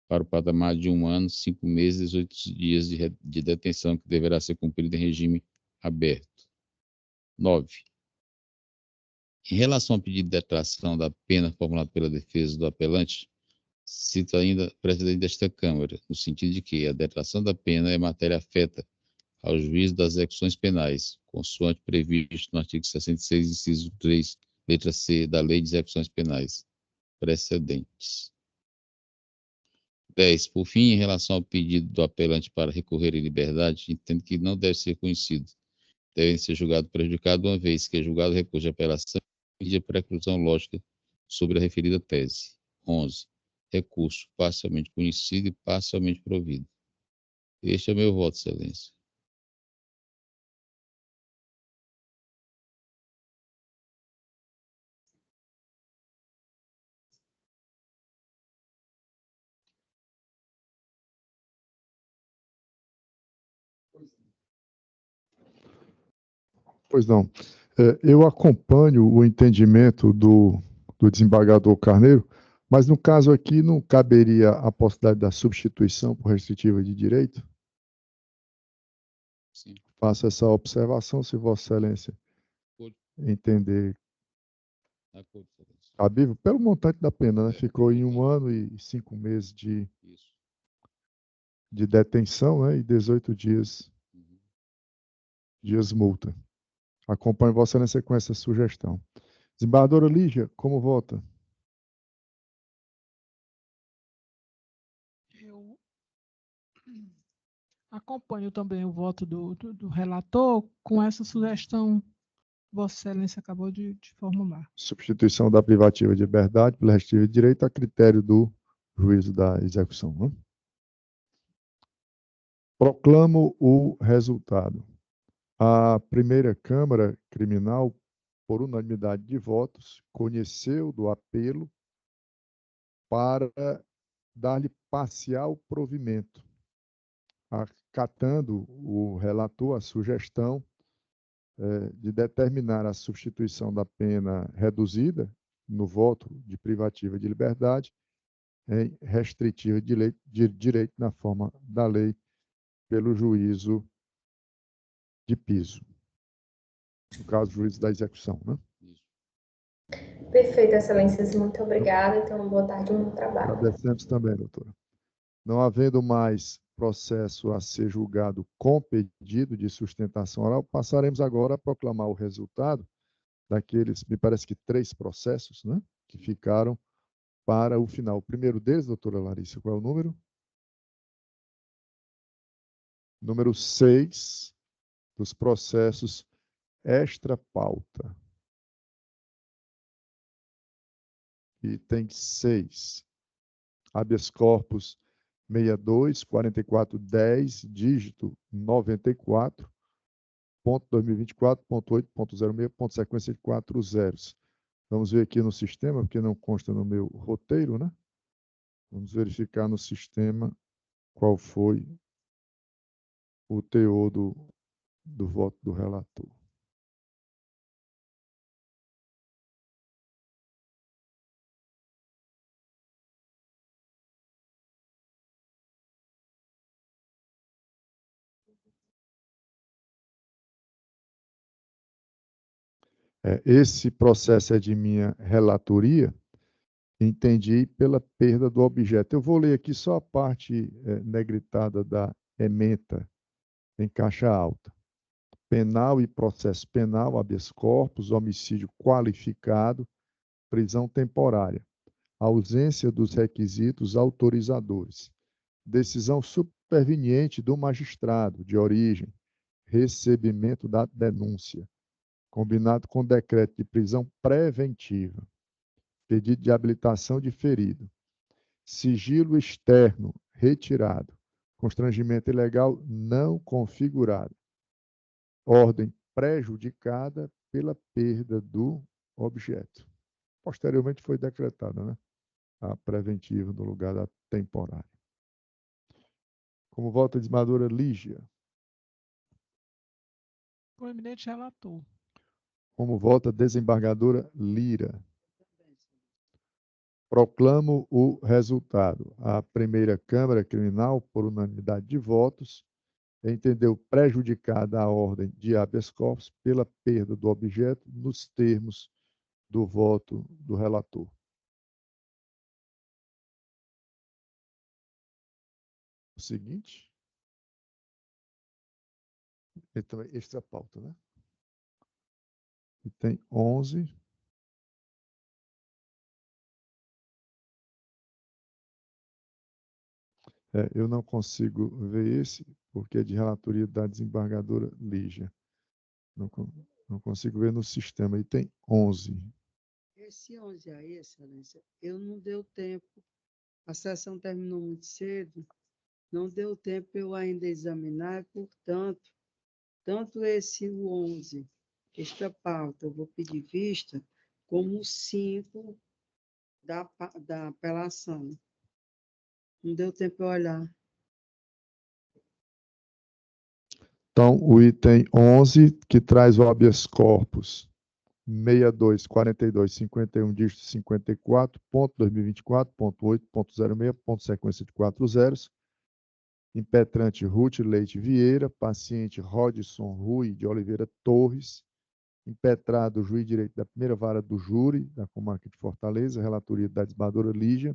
para o patamar de 1 ano, 5 meses e 18 dias de detenção, que deverá ser cumprido em regime aberto. 9. Em relação ao pedido de detração da pena formulado pela defesa do apelante, cito ainda precedente desta Câmara, no sentido de que a detração da pena é matéria afeta ao juízo das execuções penais, consoante previsto no artigo 66, inciso 3, letra C, da Lei de Execuções Penais. Precedentes. 10. Por fim, em relação ao pedido do apelante para recorrer em liberdade, entendo que não deve ser conhecido. Devem ser julgado prejudicado, uma vez que é julgado o recurso de apelação e de preclusão lógica sobre a referida tese. 11. Recurso parcialmente conhecido e parcialmente provido. Este é o meu voto, Excelência. Pois não. Eu acompanho o entendimento do desembargador Carneiro, mas no caso aqui não caberia a possibilidade da substituição por restritiva de direito? Sim. Faço essa observação, se Vossa Excelência entender cabível, pelo montante da pena, né? Ficou em 1 ano e 5 meses de detenção, né? E 18 dias multa. Acompanho Vossa Excelência com essa sugestão. Desembargadora Lígia, como vota? Eu acompanho também o voto do relator com essa sugestão que Vossa Excelência acabou de formular. Substituição da privativa de liberdade pela restritiva de direito a critério do juízo da execução. Né? Proclamo o resultado. A primeira Câmara Criminal, por unanimidade de votos, conheceu do apelo para dar-lhe parcial provimento, acatando o relator a sugestão de determinar a substituição da pena reduzida no voto de privativa de liberdade em restritiva de direito na forma da lei pelo juízo de piso. No caso, juízo da execução, né? Isso. Perfeito, excelências, muito obrigada. Então, uma boa tarde e um bom trabalho. Agradecemos também, doutora. Não havendo mais processo a ser julgado com pedido de sustentação oral, passaremos agora a proclamar o resultado daqueles, me parece que 3 processos, né, que ficaram para o final. O primeiro deles, doutora Larissa, qual é o número? Número 6 dos processos extra pauta. Item 6. Habeas corpus 62 4410, dígito 94, ponto 2024, ponto 8.06, ponto sequência de 4 zeros. Vamos ver aqui no sistema, porque não consta no meu roteiro, né? Vamos verificar no sistema qual foi o teor do voto do relator. Esse processo é de minha relatoria, entendi pela perda do objeto. Eu vou ler aqui só a parte negritada da ementa em caixa alta. Penal e processo penal, habeas corpus, homicídio qualificado, prisão temporária, ausência dos requisitos autorizadores, decisão superveniente do magistrado de origem, recebimento da denúncia, combinado com decreto de prisão preventiva, pedido de habilitação diferido, sigilo externo retirado, constrangimento ilegal não configurado, ordem prejudicada pela perda do objeto. Posteriormente foi decretada, né, a preventiva no lugar da temporária. Como vota a desembargadora Lígia. O eminente relator. Como vota a desembargadora Lira. Proclamo o resultado. A primeira Câmara Criminal, por unanimidade de votos, entendeu prejudicada a ordem de habeas corpus pela perda do objeto nos termos do voto do relator. O seguinte. Então, extra pauta, né? E tem 11. Eu não consigo ver esse, porque é de relatoria da desembargadora Lígia. Não consigo ver no sistema. E tem 11. Esse 11 aí, excelência, eu não deu tempo. A sessão terminou muito cedo, não deu tempo eu ainda examinar, portanto, tanto esse o 11, esta pauta, eu vou pedir vista, como o 5 da apelação. Não deu tempo eu olhar. Então, o item 11, que traz o habeas corpus 62, 42, 51, dígito 54, ponto 2024, ponto 8.06, ponto sequência de 4 zeros. Impetrante Ruth Leite Vieira, paciente Rodson Rui de Oliveira Torres, impetrado juiz de direito da primeira vara do júri da comarca de Fortaleza, relatoria da desembargadora Lígia,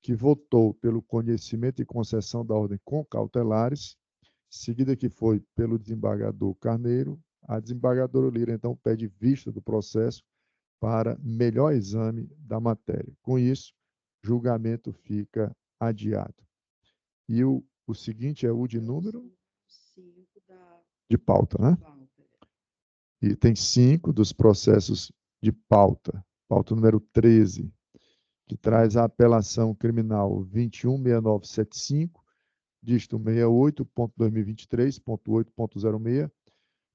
que votou pelo conhecimento e concessão da ordem com cautelares, seguida que foi pelo desembargador Carneiro. A desembargadora Lira, então, pede vista do processo para melhor exame da matéria. Com isso, julgamento fica adiado. E o seguinte é o de número? 5 de pauta, né? Item 5 dos processos de pauta. Pauta número 13, que traz a apelação criminal 216975, dígito 68.2023.8.06,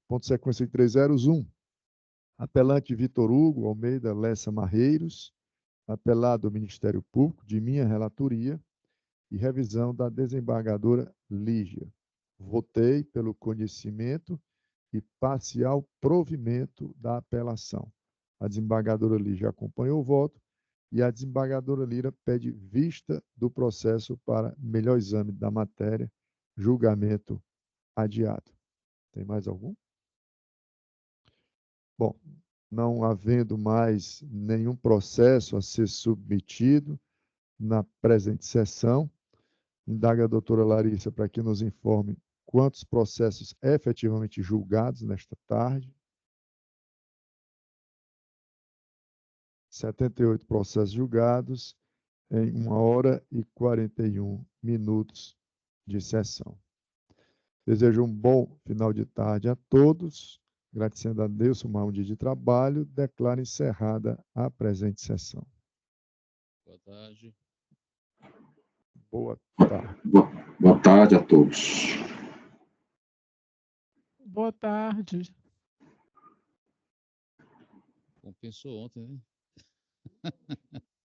ponto sequência de 301. Apelante Vitor Hugo Almeida Lessa Marreiros, apelado ao Ministério Público, de minha relatoria, e revisão da desembargadora Lígia. Votei pelo conhecimento e parcial provimento da apelação. A desembargadora Lígia acompanhou o voto, e a desembargadora Lira pede vista do processo para melhor exame da matéria, julgamento adiado. Tem mais algum? Bom, não havendo mais nenhum processo a ser submetido na presente sessão, indaga a doutora Larissa para que nos informe quantos processos efetivamente julgados nesta tarde. 78 processos julgados em 1 hora e 41 minutos de sessão. Desejo um bom final de tarde a todos. Agradecendo a Deus por mais um dia de trabalho, declaro encerrada a presente sessão. Boa tarde. Boa tarde. Boa tarde a todos. Boa tarde. Compensou ontem, né?